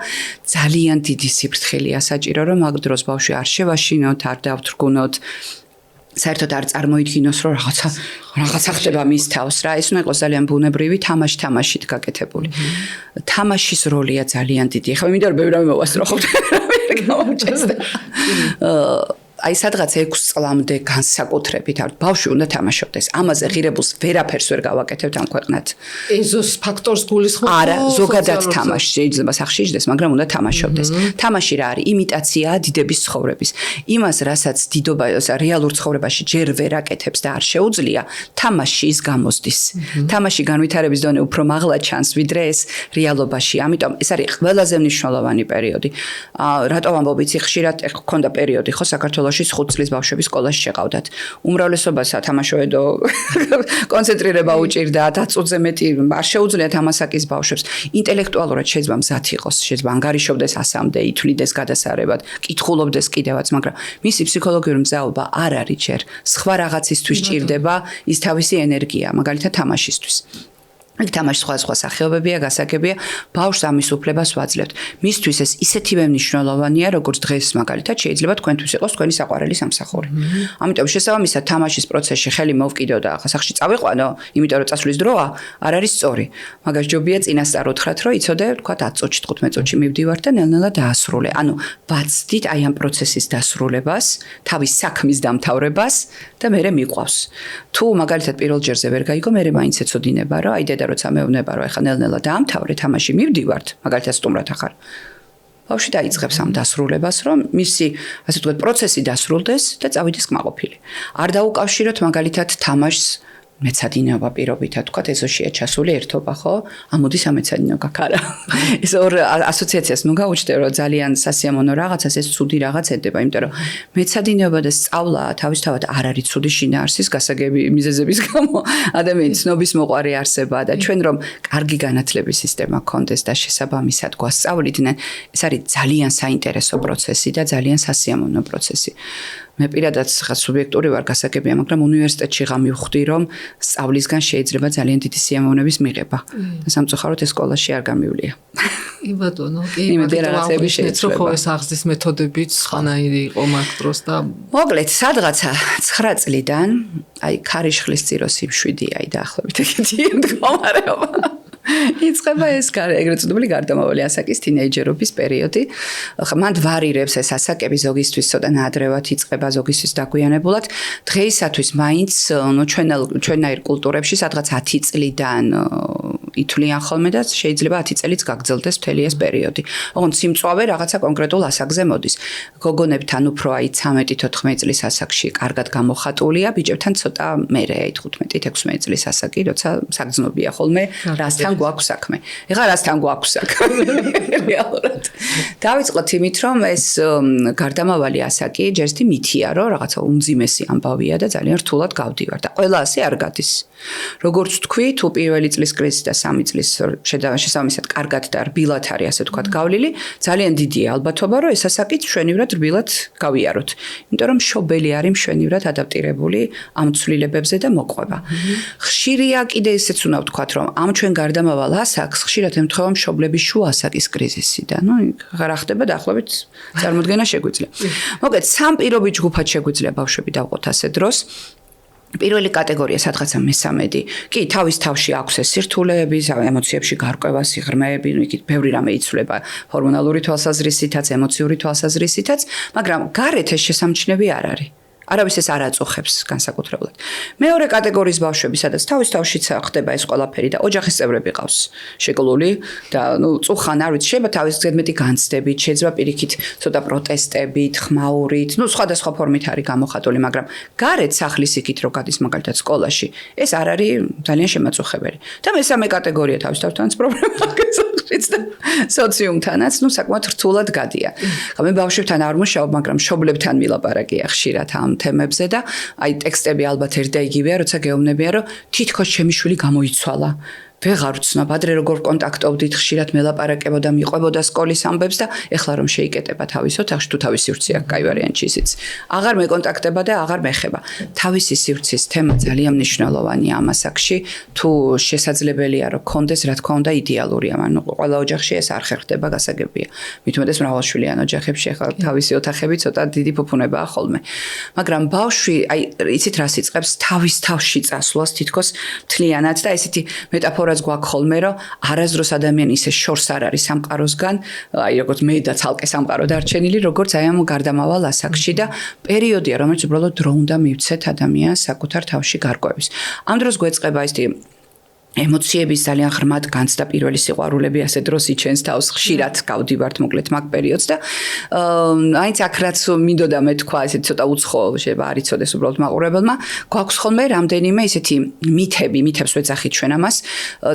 ძალიან დიდი სიფრთხილეა საჭირო, რომ მაგ დროს ბავშვი არ შევაშინოთ, არ დავთრგუნოთ. საერთოდ არ წარმოიდგინოს, რომ რაღაცა ხდება მის თავს რა. ეს უნდა იყოს ძალიან ბუნებრივი თამაშით გაკეთებული. თამაშის როლია ძალიან დიდი. ეხლა მინდა რომ ბევრი რამე მოვასწრო ხო? გამომჭესდა. აი სადღაც 6 წლამდე განსაკუთრებით არ ბავშვი უნდა თამაშობდეს. ამაზე ღირებულს ვერაფერს ვერ გავაკეთებთ ამ ქვეყნად. ეზოს ფაქტორს გულისხმობ? არა, ზოგადად თამაში შეიძლება სახში იჯდეს, მაგრამ უნდა თამაშობდეს. თამაში რა არის? იმიტაციაა დიდების ცხოვრების. იმას, რასაც დიდობა რეალურ ცხოვრებაში ჯერ ვერ აკეთებს და არ შეუძლია, თამაში ის გამოსდის. თამაში განვითარების დონე უფრო მაღლა ჩანს, ვიდრე ეს რეალობაში. ამიტომ ეს არის ყველაზე მნიშვნელოვანი პერიოდი. რატო ვამბობ, იცი ხშირად ხონდა პერიოდი, ხო, საქართველოში 5 წლის ბავშვები სკოლაში შეყავდათ. უმრავლესობას სათამაშოედო კონცენტრირება უჭირდა, დაწუძე მეტი არ შეუძლიათ ამასაკის ბავშვებს. ინტელექტუალურად შეიძლება მზად იყოს, შეიძლება ანგარიშობდეს ასამდე, ითვლიდეს გადასარევად, კითხულობდეს კიდევაც, მაგრამ მისი ფსიქოლოგიური მზაობა არ არის ჯერ. სხვა რაღაცისთვის ჭირდება ის თავისი ენერგია, მაგალითად თამაშისთვის. იქ თამაში სხვა სახეობებია, გასაგებია, ბავშვს ამის უფლებას ვაძლევთ. მისთვის ეს ისეთივე მნიშვნელოვანია, როგორც დღეს მაგალითად შეიძლება თქვენთვის იყოს თქვენი საყვარელი სამსახური. ამიტომ შესაბამისად თამაშის პროცესში ხელი მოვკიდო და სახში წავიყვანო, იმიტომ რომ წასვლის დროა არ არის სწორი. მაგას ჯობია წინასწარ უთხრათ, რომ იცოდე, თქვა 10 წუთში, 15 წუთში მივდივარ და ნელ-ნელა დაასრულე. ანუ ვაცდით აი ამ პროცესის დასრულებას, თავის საქმის დამთავრებას და მერე მიყვავს. თუ მაგალითად პირველ ჯერზე ვერ გაიგო, მერე მაინც ეცოდინება, რომ აი დედა როცა მეუბნება რომ ეხლა ნელ-ნელა დაამთავრე თამაში მივდივართ მაგალითად სტუმრად ახარ ბავშვი დაიწყებს ამ დასრულებას რომ მისი ასე ვთქვათ პროცესი დასრულდეს და წავიდეს კმაყოფილი არ დაუკავშიროთ მაგალითად თამაშს მეცადინეობა პირობითად თქვა ეზოშია ჩასული ერთობა ხო ამოდის ამეცადინეობა გაქარა ეს ორ ასოციაციას ნუ გაუჩნდე რომ ძალიან სასიამოვნო რაღაცას ეს ცუდი რაღაც ედება იმიტომ რომ მეცადინეობა და სწავლა თავისთავად არ არის ცუდი შინაარსის გასაგები მიზეზების გამო ადამიანის ცნობის მოყარი არსებაა და ჩვენ რომ კარგი განათლების სისტემა გქონდეს და შესაბამისად გვასწავლიდნენ ეს არის ძალიან საინტერესო პროცესი და ძალიან სასიამოვნო პროცესი მე პირადად ხა სუბიექტური ვარ გასაგებია, მაგრამ უნივერსიტეტში გამივხვდი, რომ სწავლისგან შეიძლება ძალიან დიდი სიამოვნების მიღება. და სამწუხაროდ ეს სკოლაში არ გამივლია. ბატონო, კი, იმედი რაღაცები შეიძლება. ხო, ეს აღზრდის მეთოდებიც სხვანაირი იყო მაგ დროს და მოკლედ, სადღაცა 9 წლიდან, აი ქარიშხლის წიროსი 7 აი დაახლოებით ეგეთი მდგომარეობა. იწყება ეს ეგრეთ წოდებული გარდამავალი ასაკის თინეიჯერობის პერიოდი. მან ვარირებს ეს ასაკები ზოგისთვის ცოტა ნაადრევად იწყება, ზოგისთვის დაგვიანებულად. დღეისათვის მაინც ჩვენაირ კულტურებში სადღაც 10 წლიდან ითვლიან ხოლმე და შეიძლება 10 წელიც გაგრძელდეს მთელი ეს პერიოდი. ოღონდ სიმწვავე რაღაცა კონკრეტულ ასაკზე მოდის. გოგონებთან უფრო აი 13-14 წლის ასაკში კარგად გამოხატულია, ბიჭებთან ცოტა მერე აი 15-16 წლის ასაკი, როცა საგრძნობია ხოლმე რასთან გვაქვს საქმე. ეხლა რასთან გვაქვს საქმე? რეალურად. დავიწყოთ იმით, რომ ეს გარდამავალი ასაკი ჯერჯერობით მითია, რომ რაღაცა უმძიმესი ამბავია და ძალიან რთულად გავდივარ და ყველა ასე არ გადის. როგორც თქვი, თუ პირველი წლის კრიზისი და 3 წლის შესაბამისად კარგად და რბილად არის ასე თქვა გავლილი, ძალიან დიდია ალბათობა, რომ ეს ასაკიც მშვენივრად რბილად გავიაროთ. იმიტომ რომ მშობელი არის მშვენივრად ადაპტირებული ამ ცვლილებებზე და მოყვება. ხშირია კიდე ესეც უნდა ვთქვათ, რომ ამ ჩვენ გარდამავალ ასაკს ხშირად ემთხვევა მშობლების შუა ასაკის კრიზისი და რა ხდება დაახლოებით წარმოდგენა შეგვიძლია. მოკლედ, სამ პირობით ჯგუფად შეგვიძლია ბავშვები დავყოთ ასე დროს. პირველი კატეგორია სადღაცა მე-13. კი, თავის თავში აქვს ეს სირთულეები, ემოციებში გარკვევა, სიღრმეები, იქით ბევრი რამე იცვლება ჰორმონალური თვალსაზრისითაც, ემოციური თვალსაზრისითაც, მაგრამ გარეთ ეს შესამჩნევი არ არის. არავის ეს არ აწუხებს განსაკუთრებულად. მეორე კატეგორიის ბავშვები, სადაც თავის თავშიც ხდება ეს ყველაფერი და ოჯახის წევრები ყავს შეკლული და წუხან არ ვიცი, შეიძლება თავის ზედმეტი განცდებით, შეიძლება პირიქით ცოტა პროტესტებით, ხმაურით, სხვადასხვა ფორმით არის გამოხატული, მაგრამ გარეთ სახლის იქით რო გადის მაგალითად სკოლაში, ეს არ არის ძალიან შემაწუხებელი. და მესამე კატეგორია თავის თავთანაც პრობლემა აქვს და სოციუმთანაც, საკმაოდ რთულად გადია. მე ბავშვებთან არ მუშაობ, მაგრამ მშობლებთან ვილაპარაკია ხშირად ამ თემებზე და აი ტექსტები ალბათ ერთ და იგივეა, როცა გეუბნებიან, რომ თითქოს ჩემი შვილი გამოიცვალა. ვეღარ ვცნობ, ადრე როგორ კონტაქტობდით, ხშირად მელაპარაკებოდა, მიყვებოდა სკოლის ამბებს და ეხლა რომ შეიკეტება თავის ოთახში, თუ თავის სივრცე აქვს, კაი ვარიანტი ისიც. აღარ მეკონტაქტება და აღარ მეხება. თავისი სივრცის თემა ძალიან მნიშვნელოვანია ამ ასაკში, თუ შესაძლებელია რომ კონდეს, რა თქმა უნდა, იდეალურია, მაგრამ ყველა ოჯახში ეს არ ხერხდება, გასაგებია. მით უმეტეს მრავალშვილიან ოჯახებში ეხლა თავისი ოთახები ცოტა დიდი ფუფუნებაა ხოლმე. მაგრამ ბავშვი, აი, იცით რას იწყებს თავის თავში წასვლას, თითქოს მთლიანად და ესეთი მეტაფორა რაც გვაქვს ხოლმე, რომ არასდროს ადამიანი ისე შორს არ არის სამყაროსგან, აი როგორც მე და ცალკე სამყარო დარჩენილი, როგორც აი ამ გარდამავალ ასაკში და პერიოდია, რომელიც უბრალოდ დრო უნდა მივცეთ ადამიანს საკუთარ თავში გარკვევის. ამ დროს გვეწყება ის ემოციების ძალიან ღრმად განცდა პირველი სიყვარულები ასე დროს იჩენს თავს ხშირად გავდივართ მოკლედ მაგ პერიოდს და აიც აქ რაც მინდოდა მე თქვა ესეთი ცოტა უცხო შეიძლება არ იცოდეს უბრალოდ მაყურებელმა გვაქვს ხოლმე რამდენიმე ისეთი მითებს ვეძახით ჩვენ ამას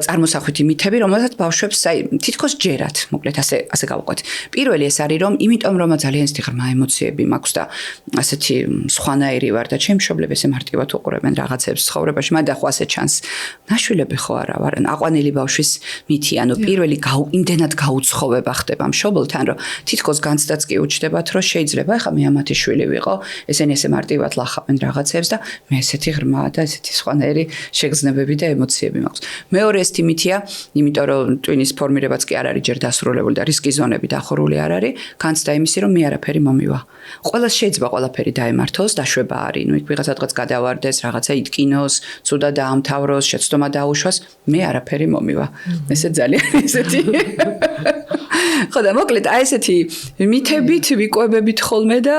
წარმოსახვითი მითები რომელსაც ბავშვებს აი თითქოს ჯერათ მოკლედ ასე გავყვეთ პირველი ეს არის რომ იმიტომ რომ ძალიან ისეთი ღრმა ემოციები მაქვს და ასეთი სხვანაირი ვარ და ჩემი მშობლები ესე მარტივად უყურებენ რაღაცებს ცხოვრებაში მაგრამ და ხო ასე ჩანს ნაშვილები ხო არა ვარენ აყვანილი ბავშვის მითი ანუ პირველი იმდენად გაუცხოვება ხდება მშობელთან რომ თითქოს განცდაც კი უჩნდებათ რომ შეიძლება ხა მე ამათი შვილი ვიყო ესენი ესე მარტივად ლახავენ რაღაცებს და მე ესეთი ღრმა და ესეთი სხვანაირი შეგრძნებები და ემოციები მაქვს მეორე ეს თიმითია იმიტომ რომ ტვინის ფორმირებაც კი არ არის ჯერ დასრულებული და რისკის ზონები დახურული არ არის განცდა იმისი რომ მე არაფერი მომივა ყველას შეიძლება ყველაფერი დაემართოს დაშვება არის ნუ იქ ვიღაც რაღაც გადავარდეს რაღაცა იტკინოს ცუდა დაამთავროს შეცდომა დაუშვას მე არაფერი მომივა ესე ძალიან ესეთი ხო და მოკლედ აი ესეთი მითებით ვიკვებებით ხოლმე და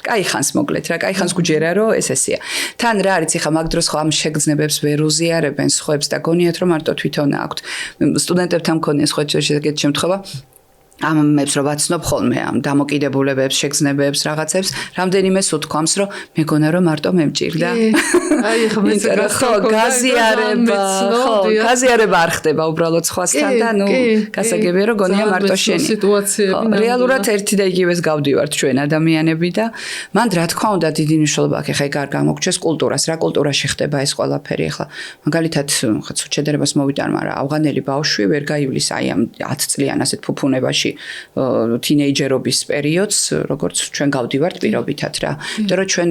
კაი ხანს მოკლედ რა კაი ხანს გუჯერა რომ ეს ესეა თან რა არის ხა მაგ დროს ხო ამ შეგრძნებებს ვერ უზიარებენ სხვებს და გონიათ რომ მარტო თვითონ აქვთ სტუდენტებთან მქონია სხვა შეგეთ შემთხვევა ამებს რომ ვაცნობ ხოლმე ამ დამოკიდებულებებს, შეგრძნებებს, რაღაცებს, რამდენიმე სუთქვამს, რომ მეგონა რომ მარტო მე მჭირდა. აი ხო მე გაზიარება არ ხდება უბრალოდ სხვასთან და ნუ გასაგებია რომ გონია მარტო შენი. რეალურად ერთი და იგივეს გავდივართ ჩვენ ადამიანები და მან რა თქმა უნდა დიდი მნიშვნელობა აქვს ხა ეგ არ გამოგჩეს კულტურას, რა კულტურაში ხდება ეს ყველაფერი ახლა. მაგალითად ხა ცუჩედერებას მოვიტან, მაგრამ ავღანელი ბავშვი ვერ გაივლის აი ამ 10 წლიან ასეთ ფუფუნებაში თინეიჯერობის პერიოდს, როგორც ჩვენ გავდივართ პირობითად რა. იმიტომ რომ ჩვენ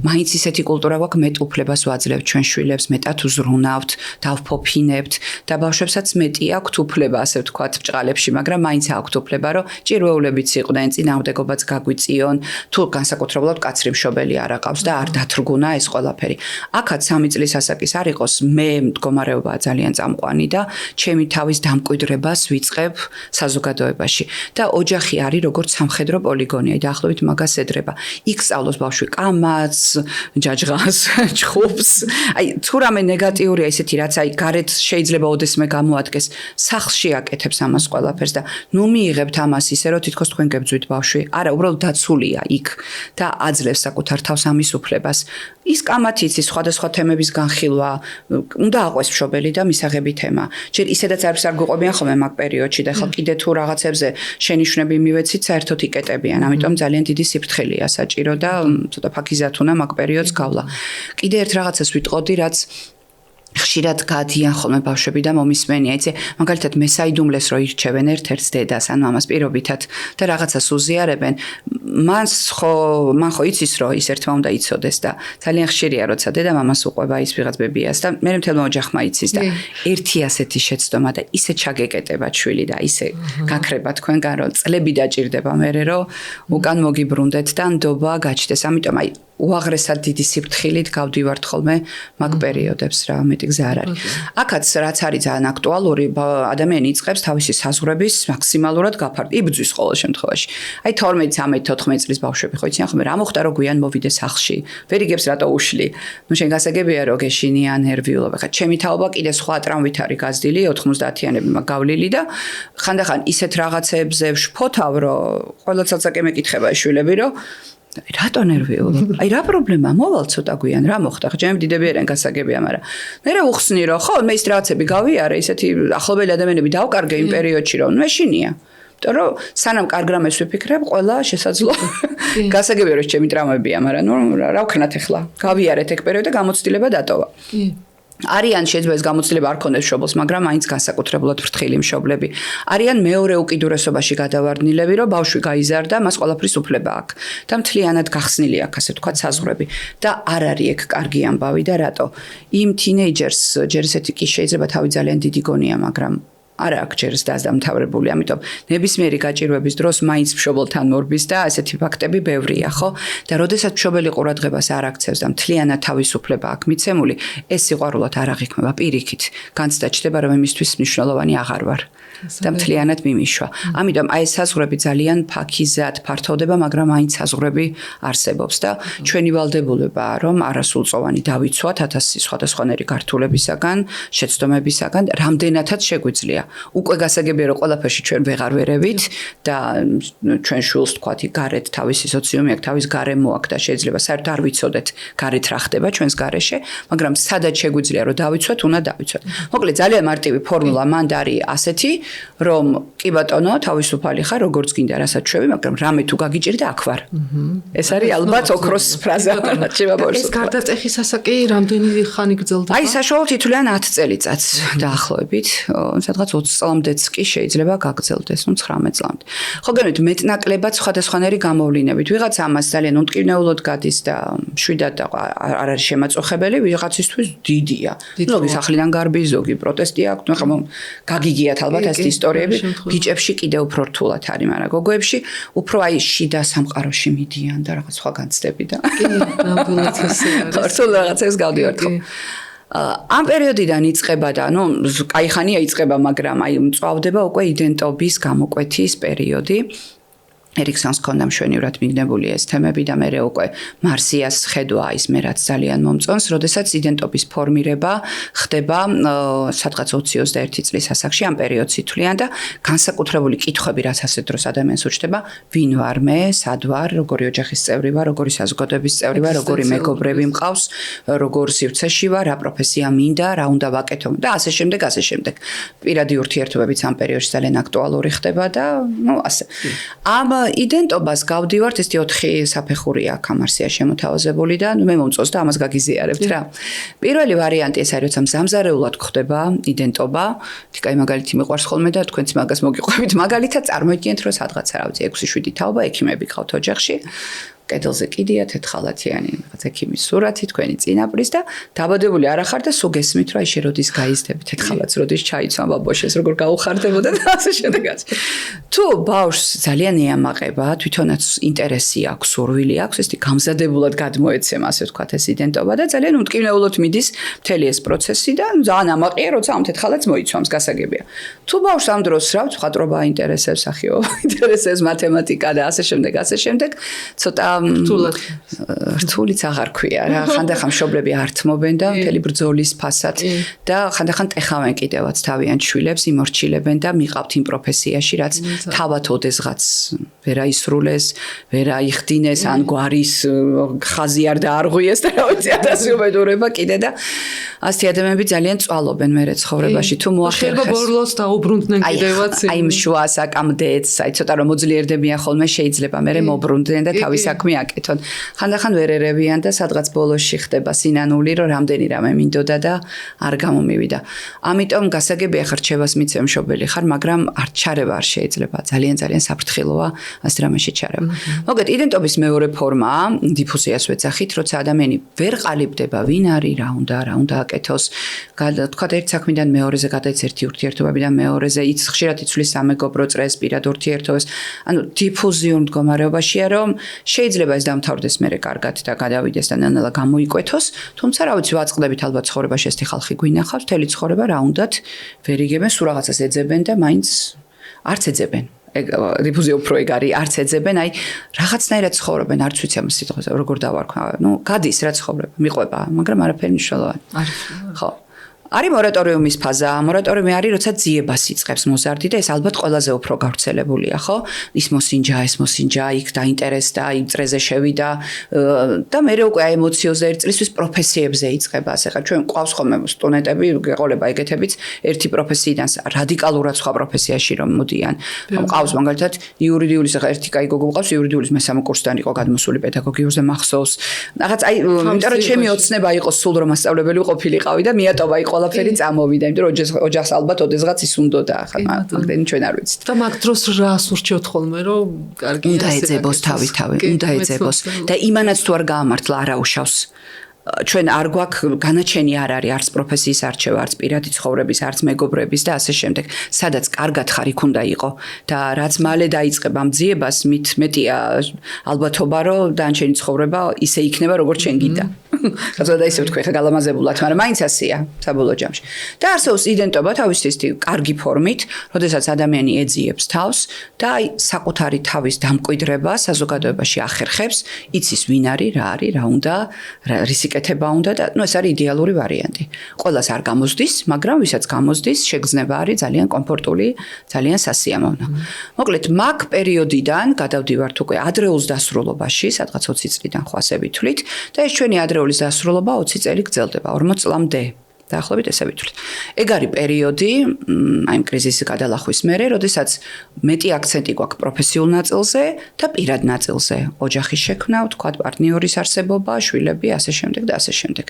მაინც ისეთი კულტურა გვაქვს, მეტ უფლებას ვაძლევთ ჩვენ შვილებს, მეტად უზრუნავთ, დავფოფინებთ და ბავშვებსაც მეტი აქვთ უფლება, ასე ვთქვათ, ბჭყალებში, მაგრამ მაინც აქვთ უფლება, რომ ჭირვეულებიც იყვნენ, წინააღმდეგობაც გაგვიწიონ, თუ განსაკუთრებულად კაცრი მშობელი არ აყავს და არ დათრგუნა ეს ყველაფერი. აქაც 3 წლის ასაკის არ იყოს, მე მდგომარეობაა ძალიან წამყვანი და ჩემი თავის დამკვიდრებას ვიწყებ საზოგადოებაში და ოჯახი არის როგორც სამხედრო პოლიგონია, დაახლოებით მაგას ეძრება. იქ სწავლობს ბავშვი კამათს, ჯაჯღას, ჩხუბს. აი, თუ რამე ნეგატიურია ისეთი, რაც აი გარეთ შეიძლება ოდესმე გამოადგეს, სახლში აკეთებს ამას ყველაფერს და ნუ მიიღებთ ამას ისე, რომ თითქოს თქვენ გებძვით ბავშვი. არა, უბრალოდ დაცულია იქ და აძლევს საკუთარ თავს ამის უფლებას. ის კამათი იცის სხვადასხვა თემების განხილვა, უნდა აყვეს მშობელი და მისაღები თემა. ჯერ ისედაც არ გვიყვებიან ხოლმე მაგ პერიოდში და ხალხი კიდე თუ რაღაცებზე შენიშვნები მივეცით, საერთოდ იკეტებიან. ამიტომ ძალიან დიდი სიფრთხილეა საჭირო და ცოტა ფაქიზად უნდა მაგ პერიოდს გავლა. კიდე ერთ რაღაცას ვიტყოდი, რაც ხშირად გადიან ხოლმე ბავშვები და მომისმენია, იცი, მაგალითად მესაიდუმლეს რო ირჩევენ ერთ-ერთს დედას, ანუ ამას პირობითად და რაღაცას უზიარებენ, მან ხო იცის რომ ის ერთმა უნდა იცოდეს და ძალიან ხშირია როცა დედა მამას უყვება ის ვიღაც ბებიას და მე მთელმა ოჯახმა იცის და ერთი ასეთი შეცდომა და ისე ჩაგეკეტება ჩვილი და ისე გაქრება თქვენგან რომ წლები დაჭირდება მერე რომ უკან მოგიბრუნდეთ და ნდობა გაჩნდეს, ამიტომ აი უაღრესად დიდი სიფრთხილით გავდივართ ხოლმე მაგ პერიოდებს რა, მეტი გზა არ არის. აქაც რაც არის ძალიან აქტუალური, ადამიანი იწყებს თავისი საზღვრების მაქსიმალურად გაფართო, იბრძვის ყოველ შემთხვევაში. აი 12-13-14 წლის ბავშვები ხო იციან ხოლმე რა მოხდა რომ გვიან მოვიდე სახლში, ვერ იგებს რატო უშლი. ნუ შენ გასაგებია რომ გეშინია ნერვიულობა. ხა ჩემი თაობა კიდე სხვა ტრამვით არის გაზრდილი 90-იანები მაგ გავლილი და ხანდახან ისეთ რაღაცებზე ვშფოთავ რომ ყველა ცალსაკე მეკითხება შვილები რომ რატო ნერვიულობ? აი რა პრობლემაა? მოვალ ცოტა გვიან, რა მოხდა? ხა ჩემი დიდები არიან გასაგებია, მაგრამ მე რა უხსნი რომ ხო, მე ის რაღაცები გავიარე, ისეთი ახლობელი ადამიანები დავკარგე იმ პერიოდში რომ მეშინია. იმიტომ რომ სანამ კარგ რამეს ვიფიქრებ, ყველა შესაძლო გასაგებია რომ ჩემი ტრამვებია, მაგრამ ნუ რა ვქნათ ახლა? გავიარეთ ეგ პერიოდი და გამოცდილება დატოვა. არიან შეიძლება ეს გამოცდილება არ ქონდეს მშობელს, მაგრამ მაინც განსაკუთრებულად ფრთხილი მშობლები. არიან მეორე უკიდურესობაში გადავარდნილები, რომ ბავშვი გაიზარდა, მას ყველაფრის უფლება აქვს და მთლიანად გახსნილი აქვს, ასე ვთქვათ, საზღვრები და არ არის ეგ კარგი ამბავი და რატო? იმ თინეიჯერს ჯერ ესეთი კი შეიძლება თავი ძალიან დიდი გონია, მაგრამ არა აქ ჯერს დაასამთავრებული, ამიტომ ნებისმიერი გაჭირვების დროს მაინც მშობელთან მორბის და ასეთი ფაქტები ბევრია, ხო? და როდესაც მშობელი ყურადღებას არ აქცევს და მთლიანად თავისუფლება აქვს მიცემული, ეს სიყვარულად არ აღიქმება პირიქით. განცდა ჩდება, რომ იმისთვის მნიშვნელოვანი აღარ ვარ და მთლიანად მიმიშვა. ამიტომ აი ეს საზღვრები ძალიან ფაქიზად ფართოვდება, მაგრამ მაინც საზღვრები არსებობს და ჩვენი ვალდებულებაა, რომ არასრულწლოვანი დავიცვათ 1000 სხვადასხვანაირი გართულებისაგან, შეცდომებისაგან, რამდენადაც შეგვიძლია. უკვე გასაგებია რომ ყველაფერში ჩვენ ვეღარ ვერევით და ჩვენ შულს თქვათ გარეთ თავისი სოციუმი აქვს, თავის გარემო აქვს და შეიძლება საერთოდ არ ვიცოდეთ გარეთ რა ხდება ჩვენს გარეშე, მაგრამ სადაც შეგვიძლია რომ დავიცვათ, უნდა დავიცვათ. მოკლედ ძალიან მარტივი ფორმულა მანდ არის ასეთი, რომ კი ბატონო, თავისუფალი ხარ, როგორც გინდა, რასაც შვები, მაგრამ რამე თუ გაგიჭირდა, აქ ვარ. ეს არის ალბათ ოქროს ფრაზა. ეს გარდაწეხის ასაკი რამდენი ხანი გრძელდება? აი საშუალოდ თითოეულ 10 წელიწადს დაახლოებით, სადღაც 20 წლამდეც კი შეიძლება გაგრძელდეს, 19 წლამდე. ხო გენით მეტნაკლებად სხვადასხვანაირი გამოვლინებით. ვიღაც ამას ძალიან უმტკივნეულოდ გადის და შვიდად არ არის შემაწუხებელი, ვიღაცისთვის დიდია. ზოგი სახლიდან გარბის, ზოგი პროტესტი აქვს, ნუ ხომ გაგიგიათ ალბათ ეს ისტორიები. ბიჭებში კიდე უფრო რთულად არის, მაგრამ გოგოებში უფრო აი შიდა სამყაროში მიდიან და რაღაც სხვა განცდები და კი, ნამდვილად ესე არის. რთულ რაღაცებს გავდივართ ხო. ამ პერიოდიდან იწყება და ნუ კაი ხანია იწყება, მაგრამ აი მწვავდება უკვე იდენტობის გამოკვეთის პერიოდი. ერიქსონს ქონდა მშვენივრად მიგნებული ეს თემები და მე უკვე მარსიას ხედვა ის მე რაც ძალიან მომწონს, როდესაც იდენტობის ფორმირება ხდება სადღაც 20-21 წლის ასაკში ამ პერიოდს ითვლიან და განსაკუთრებული კითხვები რაც ასეთ დროს ადამიანს უჩნდება, ვინ ვარ მე, სად ვარ, როგორი ოჯახის წევრი ვარ, როგორი საზოგადოების წევრი ვარ, როგორი მეგობრები მყავს, როგორ სივრცეში ვარ, რა პროფესია მინდა, რა უნდა ვაკეთო და ასე შემდეგ, ასე შემდეგ. პირადი ურთიერთობებიც ამ პერიოდში ძალიან აქტუალური ხდება და ნუ ასე. ამ იდენტობას გავდივართ, ეს 4 საფეხური აქვს ამ არსია შემოთავაზებული და მე მომწონს და ამას გაგიზიარებთ რა. პირველი ვარიანტი ეს არის, როცა მზამზარეულად გვხდება იდენტობა. თიკაი მაგალითი მიყვარს ხოლმე და თქვენც მაგას მოგიყვებით. მაგალითად წარმოიდგინეთ, რომ სადღაც რა ვიცი 6-7 თაობა ექიმები ყავთ ოჯახში. კედელზე კიდია თეთრხალათიანი რაღაც ექიმის სურათი თქვენი წინაპრის და დაბადებული არ ახარ და სულ გესმით რომ აი შე როდის გაიზდები თეთრხალათს როდის ჩაიცვა ბაბოშეს როგორ გაუხარდებოდა და ასე შემდეგაც თუ ბავშვს ძალიან ეამაყება თვითონაც ინტერესი აქვს სურვილი აქვს ეს გამზადებულად გადმოეცემა ასე ვთქვათ ეს იდენტობა და ძალიან უმტკივნეულოდ მიდის მთელი ეს პროცესი და ძალიან ამაყია როცა ამ თეთრხალათს მოიცვამს გასაგებია თუ ბავშვს ამ დროს რა მხატვრობა აინტერესებს სახიობა აინტერესებს მათემატიკა და ასე შემდეგ ცოტა რთულიც აღარ ქვია რა ხანდახან მშობლები ართმობენ და მთელი ბრძოლის ფასად და ხანდახან ტეხავენ კიდევაც თავიანთ შვილებს იმორჩილებენ და მიყავთ იმ პროფესიაში რაც თავად ოდესღაც ვერ აისრულეს ვერ აიხდინეს ან გვარის ხაზი არ დაარღვიეს და რა ვიცი ათასიუბედურება კიდე და ასეთი ადამიანები ძალიან წვალობენ მერე ცხოვრებაში თუ მოახერხეს შეიძლება ბორლოს დაუბრუნდნენ კიდევაც აი შუა საკამდეც აი ცოტა რომ მოძლიერდებიან ხოლმე შეიძლება მერე მოbrunდნენ და თავის საქმე აკეთონ. ხანდახან ვერ ერევიან და სადღაც ბოლოსში ხდება სინანული, რომ რამდენი რამე მინდოდა და არ გამომივიდა. ამიტომ გასაგებია ხარჩევას მიცემ მშობელი ხარ, მაგრამ არ ჩარევა არ შეიძლება. ძალიან საფრთხილოა ასე რამეში ჩარევა. მოგეთ იდენტობის მეორე ფორმაა დიფუზიას ვეძახით, როცა ადამიანი ვერ ყალიბდება ვინ არის, რა უნდა აკეთოს. თქვათ ერთ საქმიდან მეორეზე გადაიც ერთი ურთიერთობებიდან მეორეზე ხშირად იცვლის სამეგობრო წრეს, პირად ურთიერთობას. ანუ დიფუზიურ მდგომარეობაშია რომ შეიძლება ეს დამთავრდეს მერე კარგად და გადავიდეს და ნანალა გამოიკვეთოს, თუმცა რა ვიცი ვაწყდებით ალბათ ცხოვრებაში ესეთი ხალხი გვინახავს, მთელი ცხოვრება რა უნდათ ვერ იგებენ, სულ რაღაცას ეძებენ და მაინც არც ეძებენ. დიფუზია უფრო ეგ არის, არც ეძებენ, აი რაღაცნაირად ცხოვრობენ, არც ვიცი ამ სიტყვაზე როგორ დავარქვა. გადის რა ცხოვრება, მიყვება, მაგრამ არაფერი მნიშვნელოვანი. ხო. არის მორატორიუმის ფაზა. მორატორიუმი არის, როცა ძიებას იწყებს მოზარდი და ეს ალბათ ყველაზე უფრო გავრცელებულია, ხო? ის მოსინჯა, იქ დაინტერესდა, იმ წრეზე შევიდა და მე უკვე აი ემოციოზე ერწლისთვის პროფესიებზე იწყება. ასე ხა ჩვენ ყავს ხოლმე სტუდენტები, გეყოლება ეგეთებიც ერთი პროფესიიდან რადიკალურად სხვა პროფესიაში რომ მოდიან. ყავს მაგალითად იურიდიულის ხა ერთი კაი გოგო ყავს იურიდიულის მესამე კურსიდან იყო გადმოსული პედაგოგიურზე მახსოვს. რაღაც აი იმიტომ რომ ჩემი ოცნება იყო სულ რომ მასწავლებელი ყოფილიყავი და მიატოვა იყო ყველაფერი წამოვიდა, იმიტომ რომ ოჯახს ალბათ ოდესღაც ის უნდოდა, ახლა მაგდენი ჩვენ არ ვიცით. და მაგ დროს რას ურჩევთ ხოლმე, რომ კარგი უნდა ეძებოს თავი, უნდა ეძებოს და იმანაც თუ არ გაამართლა არაუშავს. ჩვენ არ გვაქვს განაჩენი არ არის არც პროფესიის არჩევა, არც პირადი ცხოვრების, არც მეგობრების და ასე შემდეგ. სადაც კარგად ხარ იქ უნდა იყო და რაც მალე დაიწყება მძიებას, მით მეტია ალბათობა, რომ დანარჩენი ცხოვრება ისე იქნება, როგორც ჩვენ გინდა. ხაზა და ისე ვთქვი, ხა გალამაზებულად, მაგრამ მაინც ასეა საბოლოო ჯამში. და არსებობს იდენტობა თავისი კარგი ფორმით, როდესაც ადამიანი ეძიებს თავს და აი საკუთარი თავის დამკვიდრება საზოგადოებაში ახერხებს, იცის ვინ არის, რა უნდა, რისიკეთება უნდა და ეს არის იდეალური ვარიანტი. ყველას არ გამოსდის, მაგრამ ვისაც გამოსდის, შეგრძნება არის ძალიან კომფორტული, ძალიან სასიამოვნო. მოკლედ, მაგ პერიოდიდან გადავდივართ უკვე ადრეულ დასრულობაში, სადღაც 20 წლიდან ხვასებით თვლით და ეს ჩვენი ადრეულის დასრულობა 20 წელი გრძელდება, 40 წლამდე. დაახლოებით ესე ვითვლით. ეგ არის პერიოდი, აი კრიზისის გადალახვის მერე, როდესაც მეტი აქცენტი გვაქვს პროფესიულ ნაწილზე და პირად ნაწილზე. ოჯახის შექმნა, თქვათ პარტნიორის არსებობა, შვილები, ასე შემდეგ და ასე შემდეგ.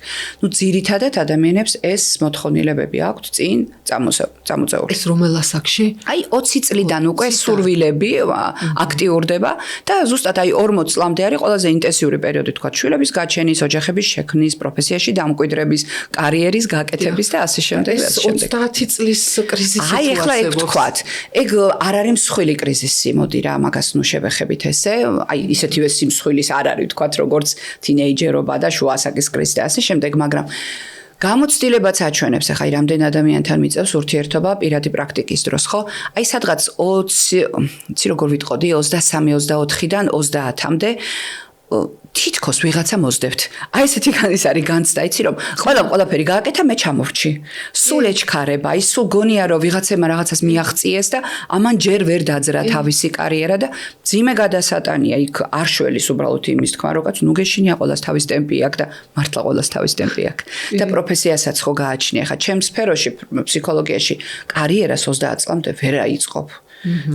ძირითადად ადამიანებს ეს მოთხოვნილებები აქვთ წინ წამოწეული. ეს რომელ ასაკში? აი 20 წლიდან უკვე სურვილები აქტიურდება და ზუსტად აი 40 წლამდე არის ყველაზე ინტენსიური პერიოდი, თქვათ შვილების გაჩენის, ოჯახების შექმნის, პროფესიაში დამკვიდრების, კარიერის აკეთების და ასე შემდეგ და ასე შემდეგ. 30 წლის კრიზისი აი ახლა ეგ თქვათ. ეგ არ არის მსხვილი კრიზისი, მოდი რა, მაგას ნუ შევეხებით ესე. აი ისეთივე სიმსხვილის არ არის თქვათ, როგორც თინეიჯერობა და შუა ასაკის კრიზისი და ასე შემდეგ, მაგრამ გამოცდილებაც აჩვენებს, ახლა რამდენ ადამიანთან მიწევს ურთიერთობა პირადი პრაქტიკის დროს, ხო? აი სადღაც 20, როგორ ვიტყოდი, 23-24-დან 30-მდე თითქოს ვიღაცა მოსდევთ. აი ესეთი განის არის განცდა, იცი რომ ყველაფერი გააკეთა, მე ჩამოვრჩი. სულ ეჩქარება, აი სულ გონია რომ ვიღაცემა რაღაცას მიაღწიეს და ამან ჯერ ვერ დაძრა თავისი კარიერა და ძიმე გადასატანია იქ არ შველის უბრალოდ იმის თქვა, რომ კაც ნუ გეშინია ყველას თავის ტემპი აქვს და მართლა ყველას თავის ტემპი აქვს. და პროფესიასაც ხო გააჩნია. ხა ჩემ სფეროში ფსიქოლოგიაში კარიერას 30 წლამდე ვერ აიწყობ.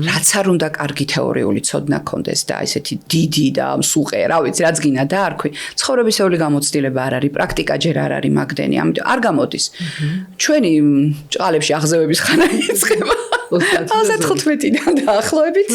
რაც არ უნდა კარგი თეორიული ცოდნა გქონდეს და ესეთი დიდი და მსუყე, რა ვიცი, რაც გინდა დაარქვი, ცხოვრებისეული გამოცდილება არ არის, პრაქტიკა ჯერ არ არის მაგდენი, ამიტომ არ გამოდის. ჩვენი ჭყალებში აღზევების ხანა იწყება. 35-დან დაახლოებით,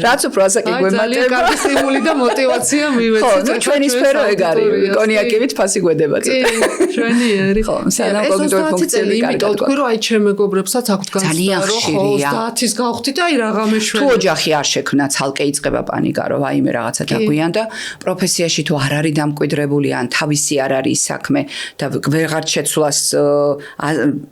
რაც უფრო ასაკი გვემატება. ძალიან კარგი სტიმული და мотиваცია მივეცეთ. ხო, ჩვენი სფერო ეგ არის, კონიაკივით ფასი გვედება წუთი. ჩვენიერი. ხო, სანამ კოგნიტური ფუნქციები იმიტომ თქვი რომ აი ჩემ მეგობრებსაც აქვთ განცდა რომ ხო 30-ის გავხდი და აი რაღა მეშვენი. თუ ოჯახი არ შექმნა, ცალკე იწყება პანიკა, რომ აიმე რაღაცა დაგვიან და პროფესიაში თუ არ არის დამკვიდრებული ან თავისი არ არის საქმე და ვეღარ შეცვლას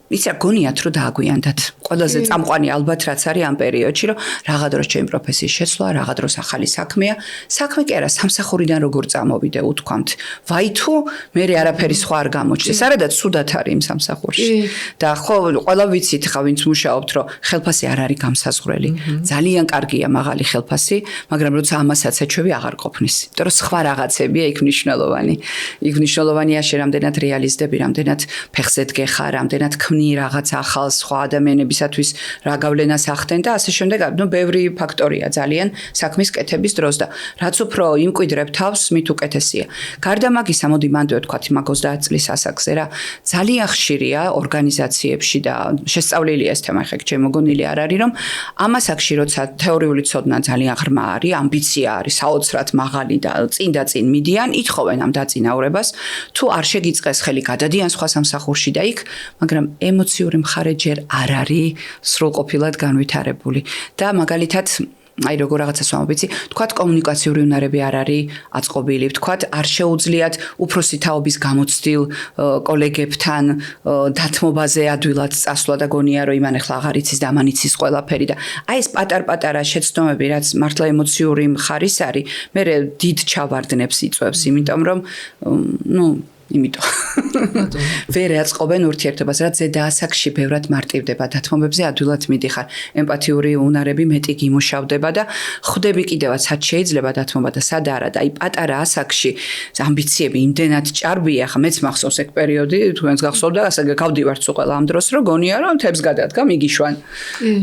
იცი გონიათ რომ დააგვიანდათ. ყველაზე წამყვანი ალბათ რაც არის ამ პერიოდში, რომ რაღა დროს ჩემი პროფესიის შეცვლა, რაღა დროს ახალი საქმეა. საქმე კი არა, სამსახურიდან როგორ წამოვიდე, უთქვამთ. ვაი თუ მე არაფერი სხვა არ გამოჩნდეს. არადაც სუდათ არის იმ სამსახურში. და ხო, ყველა ვიცით ხა ვინც მუშაობთ, რომ ხელფასი არ არის გამსაზღვრელი. ძალიან კარგია მაღალი ხელფასი, მაგრამ როცა ამასაც ეჩვევი აღარ ყოფნის. იმიტომ რომ სხვა რაღაცებია იქ მნიშვნელოვანი. იქ მნიშვნელოვანია რამდენად რეალიზდები, რამდენად ფეხზედ გეხარ, რამდენად ქმნი რაღაც ახალ სხვა ადამიანებისათვის რა გავლენას ახდენ და ასე შემდეგ, ნუ ბევრი ფაქტორია ძალიან საქმის კეთების დროს და რაც უფრო იმკვიდრებ თავს, მით უკეთესია. გარდა მაგისა, მოდი მანდ ვთქვათ, მაგ 30 წლის ასაკზე რა, ძალიან ხშირია ორგანიზაციებში და შესწავლილია ეს თემა, ხე ჩემოგონილი არ არის, რომ ამ ასაკში, როცა თეორიული ცოდნა ძალიან ღრმა არის, ამბიცია არის საოცრად მაღალი და წინ და წინ მიდიან, ითხოვენ ამ დაწინაურებას, თუ არ შეგიწყეს ხელი გადადიან სხვა სამსახურში და იქ, მაგრამ ემოციური მხარე ჯერ არ არის სრულყოფილად განვითარებული და მაგალითად აი როგორ რაღაცას ვამბობ, თქვათ კომუნიკაციური უნარები არ არის აწყობილი, თქვათ არ შეუძლიათ უფროსი თაობის გამოცდილ კოლეგებთან დათმობაზე ადვილად წასვლა და გონია რომ იმან ახლა აღარ იცის და ამან იცის ყველაფერი და აი ეს პატარ-პატარა შეცდომები, რაც მართლა ემოციური მხარის არის, მე დიდ ჩავარდნებს იწვევს, იმიტომ რომ იმიტომ ვერ აწყობენ ურთიერთობას, რაც ზედა ასაკში ბევრად მარტივდება დათმობებზე ადვილად მიდიხარ, ემპათიური უნარები მეტი გიმუშავდება და ხვდები კიდევაც სად შეიძლება დათმობა და სად არა და აი პატარა ასაკში ამბიციები იმდენად ჭარბია, ხა მეც მახსოვს ეგ პერიოდი, თქვენს გახსოვდა, ასე გავდივართ სულ ყველა ამ დროს, რომ გონია რომ თებს გადადგა მიგიშვან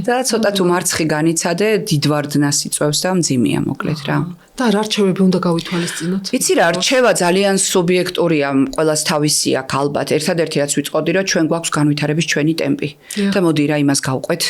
და ცოტა თუ მარცხი განიცადე, დიდ ვარდნას იწვევს და მძიმეა მოკლედ რა. და რა რჩევები უნდა გავითვალისწინოთ? იცი რა, რჩევა ძალიან სუბიექტურია, ყველას თავისი აქვს ალბათ. ერთადერთი რაც ვიტყოდი, რომ ჩვენ გვაქვს განვითარების ჩვენი ტემპი. და მოდი რა იმას გავყვეთ,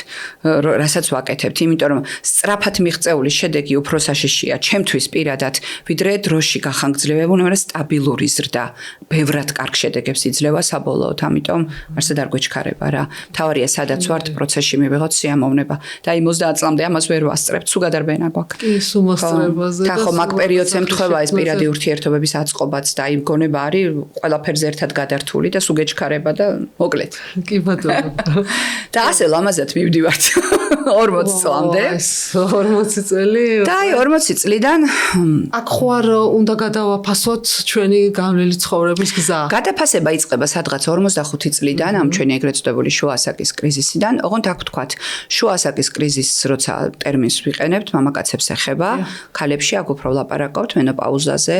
რასაც ვაკეთებთ, იმიტომ რომ სწრაფად მიღწეული შედეგი უფრო საშიშია ჩემთვის პირადად, ვიდრე დროში გახანგრძლივებული, მაგრამ სტაბილური ზრდა. ბევრად კარგ შედეგებს იძლევა საბოლოოდ, ამიტომ არსად არ გვეჩქარება რა. თავარია სადაც ვართ, პროცესში მივიღოთ სიამოვნება და აი 30 წლამდე ამას ვერ ვასწრებთ, სულ გადარბენა გვაქვს. კი, სუმასწრებაზე. ხო, მაგ პერიოდს ემთხვევა ეს პირადი ურთიერთობების აწყობაც და იმ გონება არის ყველაფერზე ერთად გადართული და სულ გეჩქარება და მოკლედ. კი ბატონო. და ასე ლამაზად მივდივართ 40 წლამდე. 40 წელი. და აი 40 წლიდან აქ ხوار უნდა გადავაფასოთ ჩვენი განვლილი ცხოვრების გზა. გადაფასება იწყება სადღაც 45 წლიდან ამ ჩვენი ეგრეთ წოდებული შუა ასაკის კრიზისიდან. ოღონდ აქ ვთქვათ, შუა ასაკის კრიზისს როცა ტერმინს ვიყენებთ, მამაკაცებს ეხება, ქალებში აქ უფრო ვლაპარაკობთ მენოპაუზაზე,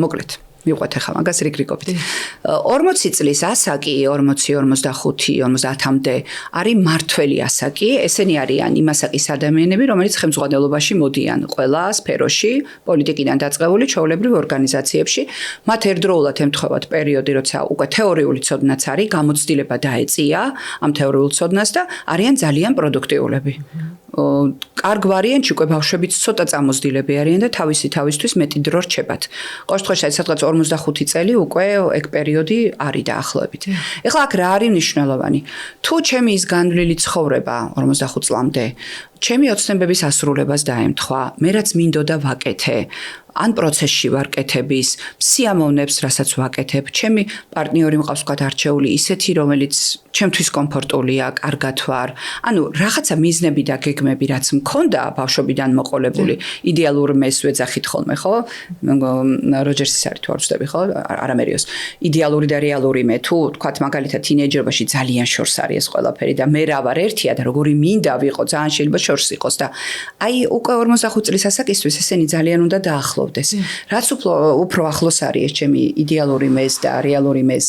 მოკლედ მივყვეთ ახლა მაგას რიგრიგობით. 40 წლის ასაკი, 40, 45, 50-მდე არის მართველი ასაკი. ესენი არიან იმ ასაკის ადამიანები, რომელიც ხელმძღვანელობაში მოდიან ყველა სფეროში, პოლიტიკიდან დაწყებული ჩვეულებრივ ორგანიზაციებში. მათ ერთდროულად ემთხვევათ პერიოდი, როცა უკვე თეორიული ცოდნაც არის, გამოცდილება დაეწია ამ თეორიულ ცოდნას და არიან ძალიან პროდუქტიულები. კარგ ვარიანტში უკვე ბავშვებიც ცოტა წამოზდილები არიან და თავისთვის მეტი დრო რჩებათ. ყოველ შემთხვევაში სადღაც 45 წელი უკვე ეგ პერიოდი არის დაახლოებით. ეხლა აქ რა არის მნიშვნელოვანი? თუ ჩემი ის განვლილი ცხოვრება 45 წლამდე ჩემი ოცნებების ასრულებას დაემთხვა, მე რაც მინდოდა ვაკეთე, ან პროცესში ვარ კეთების, სიამოვნებს, რასაც ვაკეთებ, ჩემი პარტნიორი მყავს ვთქვათ არჩეული ისეთი, რომელიც ჩემთვის კომფორტულია, კარგად ვარ. ანუ რაღაცა მიზნები და გეგმები რაც მქონდა ბავშვობიდან მოყოლებული, იდეალურ მეს ვეძახით ხოლმე, ხო? როჯერსის არის თუ არ ვწდები, ხო? არამერიოს. იდეალური და რეალური მე თუ ვთქვათ მაგალითად თინეიჯერობაში ძალიან შორს არის ეს ყველაფერი და მე რა ვარ ერთია და როგორი მინდა ვიყო, ძალიან შეიძლება შორს იყოს და აი უკვე 45 წლის ასაკისთვის ესენი ძალიან უნდა დაახლოვდეს. რაც უფრო ახლოს არის ეს ჩემი იდეალური მეს და რეალური მეს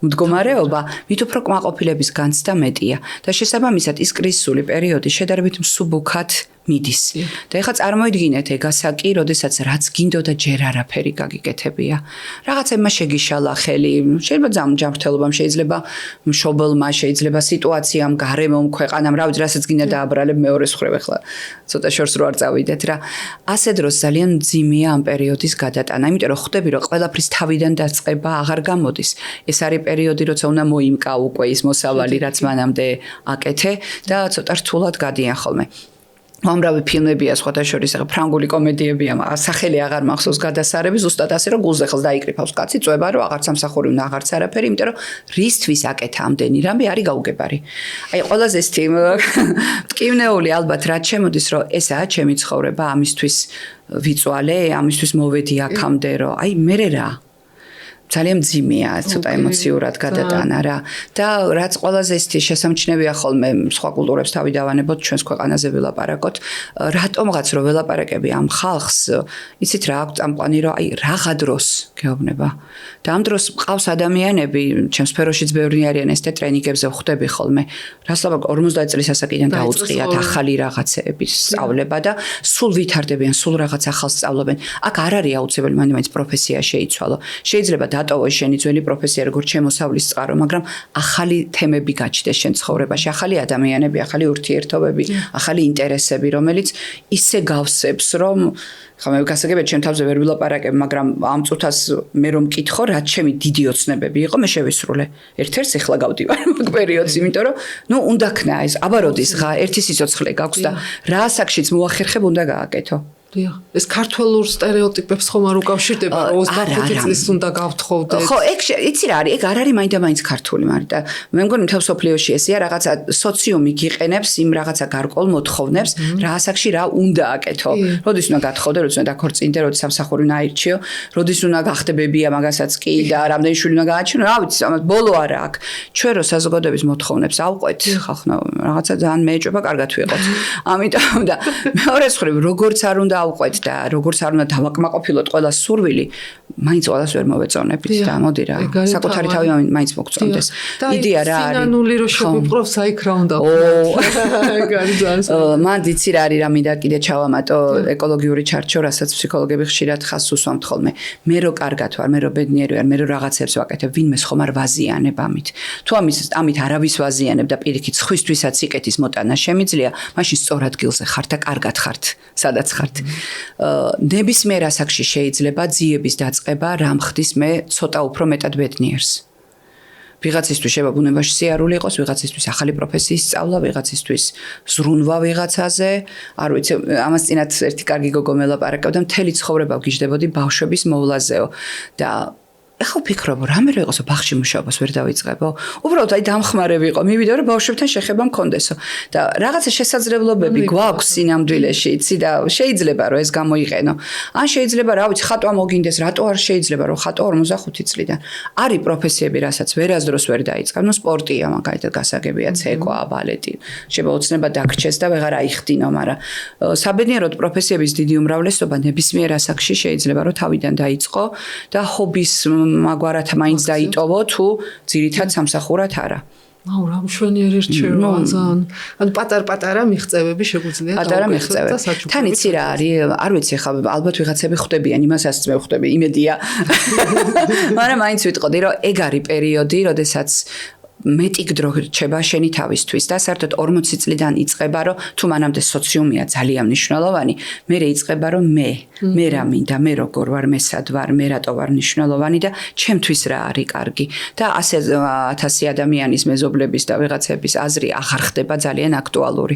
მდგომარეობა, მით უფრო კმაყოფილების განცდა მეტია და შესაბამისად ის კრიზისული პერიოდი შედარებით მსუბუქად მიდის. და ეხლა წარმოიდგინეთ ეგასაკი, როდესაც რაც გინდოდა ჯერ არაფერი გაგიკეთებია. რაღაცებმა შეგიშალა ხელი, შეიძლება ჯანმრთელობამ, შეიძლება მშობელმა, შეიძლება სიტუაციამ, გარემომ, ქვეყანამ, რა ვიცი, რასაც გინდა დააბრალებ მეორე მხრივ ეხლა. ცოტა შორს რო არ წავიდეთ რა. ასე დროს ძალიან მძიმეა ამ პერიოდის გადატანა, იმიტომ რომ ხვდები რომ ყველაფრის თავიდან დაწყება აღარ გამოდის. ეს არის პერიოდი, როცა უნდა მოიმკა უკვე ის მოსავალი, რაც მანამდე აკეთე და ცოტა რთულად გადიან ხოლმე. ამრავი ფილმებია სხვადასხვა ფრანგული კომედიებია, სახელი აღარ მახსოვს გადასარები, ზუსტად ასე რომ გულზე ხელს დაიკრიფავს კაცი, წვება რომ აღარც სამსახური უნდა, აღარც არაფერი, იმიტომ რომ რისთვის აკეთა ამდენი რამე არის გაუგებარი. აი ყველაზე ეს მტკივნეული ალბათ რაც შემოდის, რომ ესაა ჩემი ცხოვრება, ამისთვის ვიწვალე, ამისთვის მოვედი აქამდე, რომ აი მე რა ძალიან მძიმეა, ცოტა ემოციურად გადატანა რა. და რაც ყველაზე ისეთი შესამჩნევია ხოლმე სხვა კულტურებს თავი დავანებოთ, ჩვენს ქვეყანაზე ვილაპარაკოთ, რატომღაც რო ველაპარაკები ამ ხალხს, იცით რა აქვს წამყვანი, რომ აი რაღა დროს გეუბნება. და ამ დროს მყავს ადამიანები, ჩემს სფეროშიც ბევრი არიან ეს ტრენინგებზე ვხვდები ხოლმე. რას ლაპარაკობ 50 წლის ასაკიდან დაუწყიათ ახალი რაღაცეების სწავლება და სულ ვითარდებიან, სულ რაღაც ახალს სწავლობენ. აქ არ არის აუცილებელი მაინც პროფესია შეიცვალო. შეიძლება დატოვო შენი ძველი პროფესია როგორც შემოსავლის წყარო, მაგრამ ახალი თემები გაჩნდეს შენ ცხოვრებაში, ახალი ადამიანები, ახალი ურთიერთობები, ახალი ინტერესები, რომელიც ისე გავსებს, რომ ხა მე გასაგებია ჩემ თავზე ვერ ვილაპარაკებ, მაგრამ ამ წუთას მე რომ მკითხო, რაც ჩემი დიდი ოცნებები იყო, მე შევისრულე. ერთ-ერთს ეხლა გავდივარ მაგ პერიოდს, იმიტომ რომ ნუ უნდა ქნა ეს აბაროდის ღა, ერთი სიცოცხლე გაქვს და რა ასაკშიც მოახერხებ უნდა გააკეთო. ეს ქართველურ სტერეოტიპებს ხომ არ უკავშირდება, რომ 25 წლის უნდა გავთხოვდეთ. ხო, ეგ იცი რა არის, ეგ არ არის მაინდა-მაინც ქართული, მარიტა. მე მგონი მთელ სოფლიოში ესეა, რაღაცა სოციუმი გიყენებს იმ რაღაცა გარკვეულ მოთხოვნებს, რა ასაკში რა უნდა აკეთო. როდის უნდა გათხოვდე, როდის უნდა დაქორწინდე, როდის სამსახური უნდა აირჩიო, როდის უნდა გახდე ბებია მაგასაც კი და რამდენი შვილი უნდა გააჩინო, რა ვიცი, ბოლო არა აქ. ჩვენ რო საზოგადოების მოთხოვნებს ავყვეთ, ხალხო, რაღაცა ძალიან მეეჭვება, კარგად ვიყოთ. ამიტომ და მეორე მხრივ, როგორც არ უნდა ავყვეთ და როგორც არ უნდა დავაკმაყოფილოთ ყველა სურვილი, მაინც ყველას ვერ მოვეწონებით და მოდი რა, საკუთარი თავი მაინც მოგწონდეს. იდეა რა არის? სინანული რო შეგვიპყრობს, აიქ რა უნდა. ეგ არის ძალიან. მან იცი რა არის, რა მინდა კიდე ჩავამატო ეკოლოგიური ჩარჩო, რასაც ფსიქოლოგები ხშირად ხაზს უსვამთ ხოლმე. მე რო კარგად ვარ, მე რო ბედნიერი ვარ, მე რო რაღაცებს ვაკეთებ, ვინმეს ხომ არ ვაზიანებ ამით. თუ ამით არავის ვაზიანებ და პირიქით სხვისთვისაც სიკეთის მოტანა შემიძლია, მაშინ სწორ ადგილზე ხარ და კარგად ხართ, სადაც ხართ. ნებისმიერ ასაკში შეიძლება ძიების დაწყება რამ ხდის მე ცოტა უფრო მეტად ბედნიერს. ვიღაცისთვის შეიძლება ბუნებაში სიარული იყოს, ვიღაცისთვის ახალი პროფესიის სწავლა, ვიღაცისთვის ზრუნვა ვიღაცაზე, არ ვიცი, ამას წინათ ერთი კარგი გოგო მელაპარაკებდა, მთელი ცხოვრება ვგიჟდებოდი ბავშვების მოვლაზეო და ეხლა ვფიქრობ, რამე რო იყოსო ბაღში მუშაობას ვერ დავიწყებო. უბრალოდ აი დამხმარე ვიყო, მივიდე რომ ბავშვებთან შეხება მქონდესო და რაღაცა შესაძლებლობები გვაქვს სინამდვილეში, იცი და შეიძლება რომ ეს გამოიყენო. ან შეიძლება რა ვიცი, ხატვა მოგინდეს, რატო არ შეიძლება რომ ხატვა 45 წლიდან. არის პროფესიები, რასაც ვერასდროს ვერ დაიწყებ, ნუ სპორტია მაგალითად გასაგებია, ცეკვა, ბალეტი. შეიძლება ოცნება დაგრჩეს და ვეღარ აიხდინო, მაგრამ საბედნიეროდ პროფესიების დიდი უმრავლესობა ნებისმიერ ასაკში შეიძლება რომ თავიდან დაიწყო და ჰობის მაგვარად მაინც დაიტოვო თუ ძირითად სამსახურად არა. აუ რა მშვენიერი რჩევა ძალიან. ანუ პატარ-პატარა მიღწევები შეგვიძლია პატარა მიღწევები. თან იცი რა არის, არ ვიცი ხა ალბათ ვიღაცები ხვდებიან, იმასაც მე ვხვდები, იმედია. მაგრამ მაინც ვიტყოდი რომ ეგ არის პერიოდი, როდესაც მეტი გდრო რჩება შენი თავისთვის და საერთოდ 40 წლიდან იწყება რომ თუ მანამდე სოციუმია ძალიან მნიშვნელოვანი, მე იწყება რომ მე რა მინდა, მე როგორ ვარ, მე სად ვარ, მე რატო ვარ მნიშვნელოვანი და ჩემთვის რა არის კარგი და ასე 1000 ადამიანის მეზობლების და ვიღაცების აზრი აღარ ხდება ძალიან აქტუალური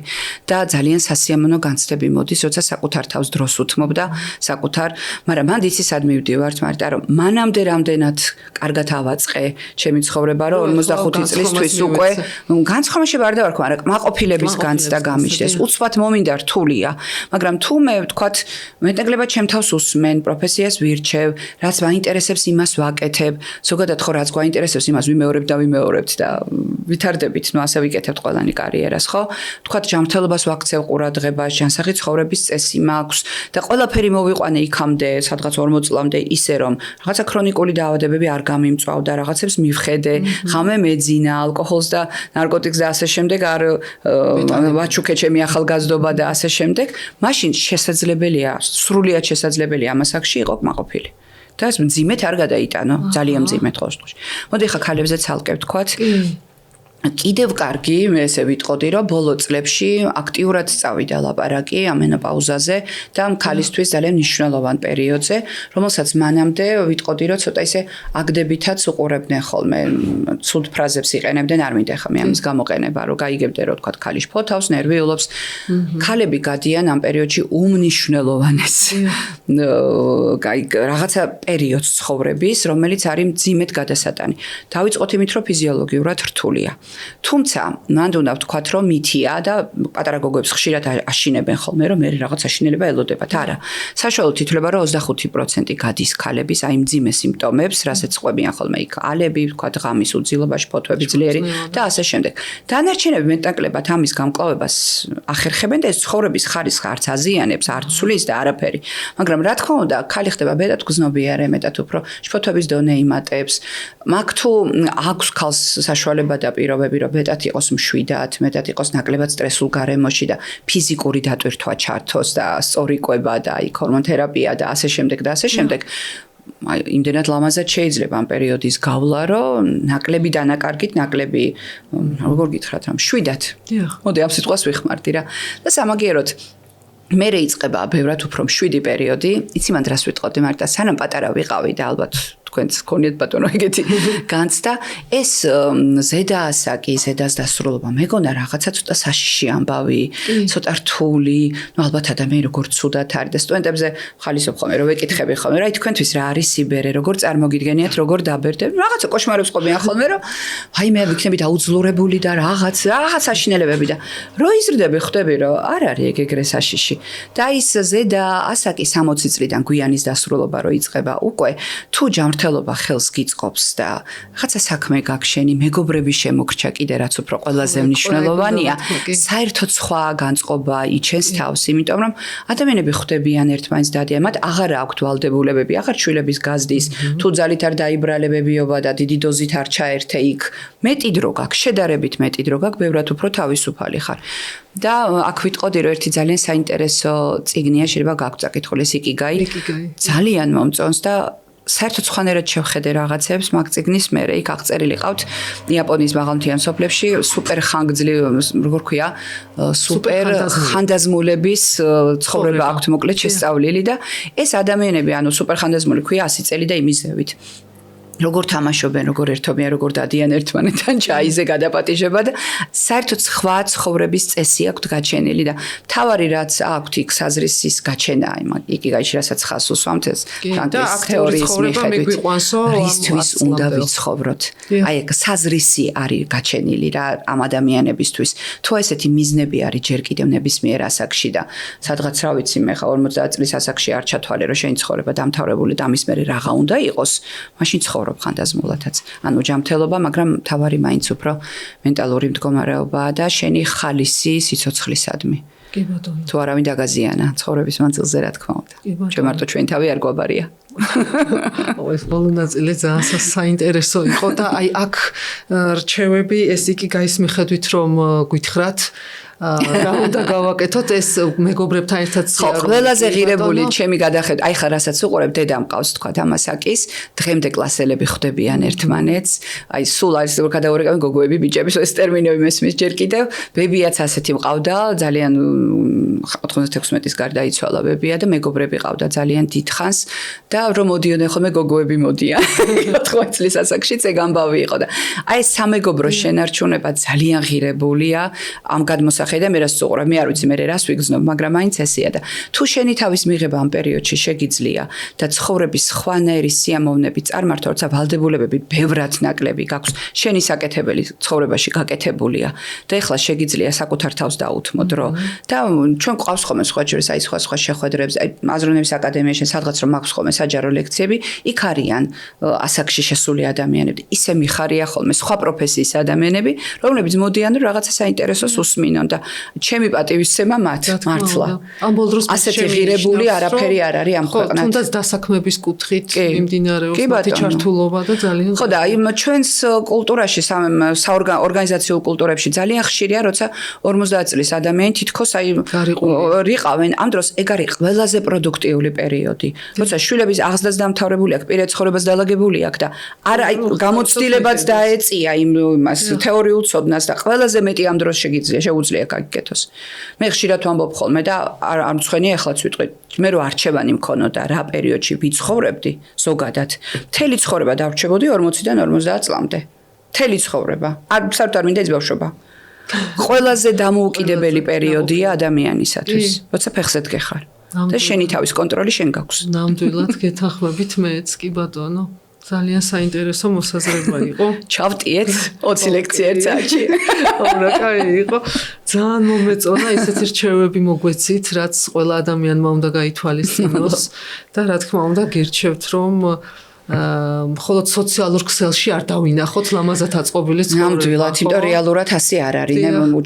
და ძალიან სასიამოვნო განცდები მოდის, როცა საკუთარ თავს დროს უთმობ და მაგრამ მანდ იცი სად მივდივართ, მაგრამ რომ მანამდე რამდენად კარგად ავაწყე ჩემი ცხოვრება რომ 45 წლისთვის უკვე განსხვავებაში არ დავარქვა, მაგრამ კმაყოფილების განცდა გამიჩნდეს. უცბად მომინდა რთულია, მაგრამ თუ მე ვთქვათ, მეტნაკლებად ჩემ თავს უსმენ, პროფესიას ვირჩევ, რაც მაინტერესებს იმას ვაკეთებ, ზოგადად ხო რაც გვაინტერესებს იმას ვიმეორებთ და ვითარდებით, ასე ვიკეთებთ ყველანი კარიერას, ხო? ვთქვათ, ჯანმრთელობას ვაქცევ ყურადღებას, ჯანსაღი ცხოვრების წესი მაქვს და ყველაფერი მოვიყვანე იქამდე, სადღაც 40 წლამდე ისე რომ რაღაცა ქრონიკული დაავადებები არ გამიმწვავდა, რაღაცებს მივხედე, ღამე მეძინა, ალკოჰოლს და ნარკოტიკს და ასე შემდეგ არ ვაჩუქე ჩემი ახალგაზრდობა და ასე შემდეგ, მაშინ შესაძლებელია, სრულიად შესაძლებელია ამ ასაკში იყო კმაყოფილი. და ეს მძიმედ არ გადაიტანო, ძალიან მძიმედ ყოველ შემთხვევაში. მოდი ხა ქალებზეც ალკე ვთქვათ. კიდევ კარგი, მე ესე ვიტყოდი, რომ ბოლო წლებში აქტიურად წავიდა ლაპარაკი ამ მენოპაუზაზე და ქალისთვის ძალიან მნიშვნელოვან პერიოდზე, რომელსაც მანამდე ვიტყოდი, რომ ცოტა ისე აგდებითაც უყურებდნენ ხოლმე, ცუდ ფრაზებს იყენებდნენ, არ მინდა ხა მე ამის გამოყენება, რომ გაიგებდე, რომ თქვა ქალი შფოთავს, ნერვიულობს. ქალები გადიან ამ პერიოდში უმნიშვნელოვანეს რაღაცა პერიოდს ცხოვრების, რომელიც არის მძიმედ გადასატანი. დავიწყოთ იმით, რომ ფიზიოლოგიურად რთულია. თუმცა, მანდ უნდა ვთქვათ, რომ მითია და პატარა გოგოებს ხშირად აშინებენ ხოლმე, რომ მე რაღაც აშინელება ელოდებათ. არა. საშუალოდ ითვლება, რომ 25% გადის ქალების აი მძიმე სიმპტომებს, რასაც ყვებიან ხოლმე იქ ალები, ვთქვათ, ღამის უძილობაში, ფოთვები ძლიერი და ასე შემდეგ. დანარჩენები მეტნაკლებად ამის გამკლავებას ახერხებენ და ეს ცხოვრების ხარისხს არც აზიანებს, არც ცვლის და არაფერი. მაგრამ რა თქმა უნდა, ქალი ხდება მეტად გზნობიარე, მეტად უფრო შფოთვების დონე იმატებს. მაგ თუ აქვს ქალს საშუალება და პირობები, რომ მეტად იყოს მშვიდად, მეტად იყოს ნაკლებად სტრესულ გარემოში და ფიზიკური დატვირთვა ჩართოს და სწორი კვება და აი ჰორმონთერაპია და ასე შემდეგ და ასე შემდეგ. აი იმდენად ლამაზად შეიძლება ამ პერიოდის გავლა, რომ ნაკლები დანაკარგით, ნაკლები როგორ გითხრათ, რომ მშვიდად. მოდი ამ სიტყვას ვიხმარდი რა. და სამაგიეროდ მე რეიწყება ბევრად უფრო მშვიდი პერიოდი, იცი მან რას ვიტყოდი, მაგრამ სანამ პატარა ვიყავი და ალბათ თქვენც გქონიათ ბატონო ეგეთი განცდა, ეს ზედა ასაკი, ზედას დასრულობა, მეგონა რაღაცა ცოტა საშიში ამბავი, ცოტა რთული, ნუ ალბათ ადამიანი როგორ ცუდად არის და სტუდენტებზე ხალისობ ხოლმე, რომ ვეკითხები ხოლმე, რა თქვენთვის რა არის სიბერე, როგორ წარმოგიდგენიათ, როგორ დაბერდებ, რაღაცა კოშმარებს ყოფიან ხოლმე, რომ აი მე ვიქნები დაუძლურებული და რაღაც აშინელებები და რო იზრდები ხვდები, რომ არ არის ეგრე საშიში. და ის ზედა ასაკი 60 წლიდან გვიანის დასრულობა რო იწყება უკვე თუ ჯანმრთელობა ხელს გიწყობს და რაღაცა საქმე გაგშენი, მეგობრები შემოგრჩა კიდე რაც უფრო ყველაზე მნიშვნელოვანია, საერთოდ სხვა განწყობა იჩენს თავს, იმიტომ რომ ადამიანები ხვდებიან ერთმანეთს დადიან, მათ აღარ აქვთ ვალდებულებები, აღარ შვილების გაზდის, თუ ძალით არ დაიბრალებებიობა და დიდი დოზით არ ჩაერთე იქ, მეტი დრო გაქვს, შედარებით მეტი დრო გაქვს, ბევრად უფრო თავისუფალი ხარ. და აქ ვიტყოდი, რომ ერთი ძალიან საინტერესო წიგნია, შეიძლება გაქვთ საკითხული იკიგაი. ძალიან მომწონს და საერთოდ სხვანაირად შევხედე რაღაცებს, მაგ წიგნის მერე იქ აღწერილი ყავთ იაპონიის მაღალმთიან სოფლებში სუპერ ხანგრძლივი, როგორ ქვია, სუპერ ხანდაზმულების ცხოვრება აქვთ მოკლედ შესწავლილი და ეს ადამიანები, ანუ სუპერ ხანდაზმული ქვია 100 წელი და იმისევით. როგორ თამაშობენ, როგორ ერთობიან, როგორ დადიან ერთმანეთთან ჩაიზე გადაპატიჟება და საერთოდ სხვა ცხოვრების წესი აქვთ გაჩენილი და თავარი რაც აქვთ იქ საზრისის გაჩენა, იკიგაიში რასაც ხას უსვამთ ეს ფრანკლის თეორიის მიხედვით, რისთვის უნდა ვიცხოვროთ. აი ეგ საზრისი არის გაჩენილი რა ამ ადამიანებისთვის. თუ ესეთი მიზნები არის ჯერ კიდევ ნებისმიერ ასაკში და სადღაც რა ვიცი მე ხა 50 წლის ასაკში არ ჩათვალე რომ შენი ცხოვრება დამთავრებული და ამის მერე რაღა უნდა იყოს, მაშინ ხანდაზმულათაც. ანუ ჯანმრთელობა, მაგრამ თავარი მაინც უფრო მენტალური მდგომარეობაა და შენი ხალისი სიცოცხლისადმი. კი ბატონო. თუ არავინ დაგაზიანა ცხოვრების მანძილზე, რა თქმა უნდა. ჩვენ მარტო ჩვენი თავი არ გვაბარია. ეს ბოლო ნაწილი ძალიან საინტერესო იყო და აი აქ რჩევები ეს იკიგაის მიხედვით რომ გითხრათ რა უნდა გავაკეთოთ ეს მეგობრებთან ერთად სიარული. ყველაზე ღირებული ჩემი გადახედვა, აი ხა რასაც უყურებ, დედა მყავს თქვა ამასაკის, დღემდე კლასელები ხვდებიან ერთმანეთს, აი სულ არის გადაურეკავენ გოგოები, ბიჭები, ეს ტერმინები მესმის ჯერ კიდევ, ბებიაც ასეთი მყავდა, ძალიან 96-ის გარდაიცვალა ბებია და მეგობრები ყავდა ძალიან დიდხანს და რომ მოდიოდნენ ხოლმე გოგოები მოდიან 80 წლის ასაკშიც ეგ ამბავი იყო და აი ეს სამეგობრო შენარჩუნება ძალიან ღირებულია ამ გადმოსახედა მე რას ვუყურებ მე არ ვიცი მე რას ვიგრძნობ მაგრამ მაინც ესეა და თუ შენი თავის მიღება ამ პერიოდში შეგიძლია და ცხოვრების ხვანაირი სიამოვნები წარმართო როცა ვალდებულებები ბევრად ნაკლები გაქვს შენი საკეთებელი ცხოვრებაში გაკეთებულია და ეხლა შეგიძლია საკუთარ თავს დაუთმო დრო და ჩვენ გვყავს ხოლმე სხვა ჯერს აი სხვა შეხვედრებს აი აზროვნების აკადემიაში სადღაც რომ მაქვს ხოლმე საჯარო ლექციები იქ არიან ასაკში შესული ადამიანები ისე მიხარია ხოლმე სხვა პროფესიის ადამიანები რომლებიც მოდიან რომ რაღაცა საინტერესოს უსმინონ და ჩემი პატივისცემა მათ მართლა ამ ბოლ დროს ასეთი ღირებული არაფერი არ არის ამ ქვეყნად თუნდაც დასაქმების კუთხით მიმდინარეობს მათი ჩართულობა და ძალიან ხო და აი ჩვენს კულტურაში ორგანიზაციულ კულტურებში ძალიან ხშირია როცა 50 წლის ადამიანი თითქოს აი რიყავენ ამ დროს ეგ არის ყველაზე პროდუქტიული პერიოდი როცა შვილების აღზრდაც დამთავრებული აქვს პირად ცხოვრებას დალაგებული აქვს და არა აი გამოცდილებაც დაეწია იმას თეორიულ ცოდნას და ყველაზე მეტი ამ დროს შეუძლია გაგიკეთოს მე ხშირად ვამბობ ხოლმე და არ მცხვენია ეხლაც ვიტყვი მე რო არჩევანი მქონოდა რა პერიოდში ვიცხოვრებდი ზოგადად მთელი ცხოვრება დავრჩებოდი 40-დან 50 წლამდე მთელი ცხოვრება არ საერთოდ არ მინდა ეს ბავშვობა ყველაზე დამოუკიდებელი პერიოდია ადამიანისათვის როცა ფეხზე დგეხარ და შენი თავის კონტროლი შენ გაქვს ნამდვილად გეთანხმებით მეც კი ბატონო ძალიან საინტერესო მოსაზრება იყო. ჩავტიეთ 20 ლექცია ერთ საათში. რა კაი იყო. ძალიან მომეწონა ისეთი რჩევები მოგვეცით, რაც ყველა ადამიანმა უნდა გაითვალისწინოს და რა თქმა უნდა გირჩევთ რომ მხოლოდ სოციალურ ქსელში არ დავინახოთ ლამაზად აწყობილი ცხოვრება. ნამდვილად, იმიტომ რეალურად ასე არ არის.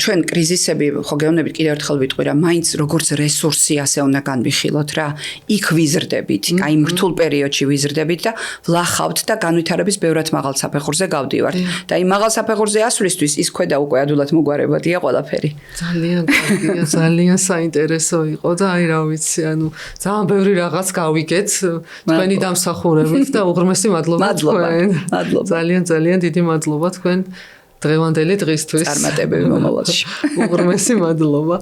ჩვენ კრიზისები ხო გეუბნებით კიდევ ერთხელ ვიტყვი რა, მაინც როგორც რესურსი ასე უნდა განვიხილოთ რა. იქ ვიზრდებით, აი იმ რთულ პერიოდში ვიზრდებით და ვლახავთ და განვითარების ბევრად მაღალ საფეხურზე გავდივართ. და იმ მაღალ საფეხურზე ასვლისთვის ის ქვედა უკვე ადულად მოგვარებადია ყველაფერი. ძალიან კარგია, ძალიან საინტერესო იყო და აი რა ვიცი, ანუ ძალიან ბევრი რაღაც გავიგეთ თქვენი დამსახურებით და უღრმესი მადლობა თქვენ. ძალიან დიდი მადლობა თქვენ დღევანდელი დღისთვის. წარმატებები მომავალში. უღრმესი მადლობა.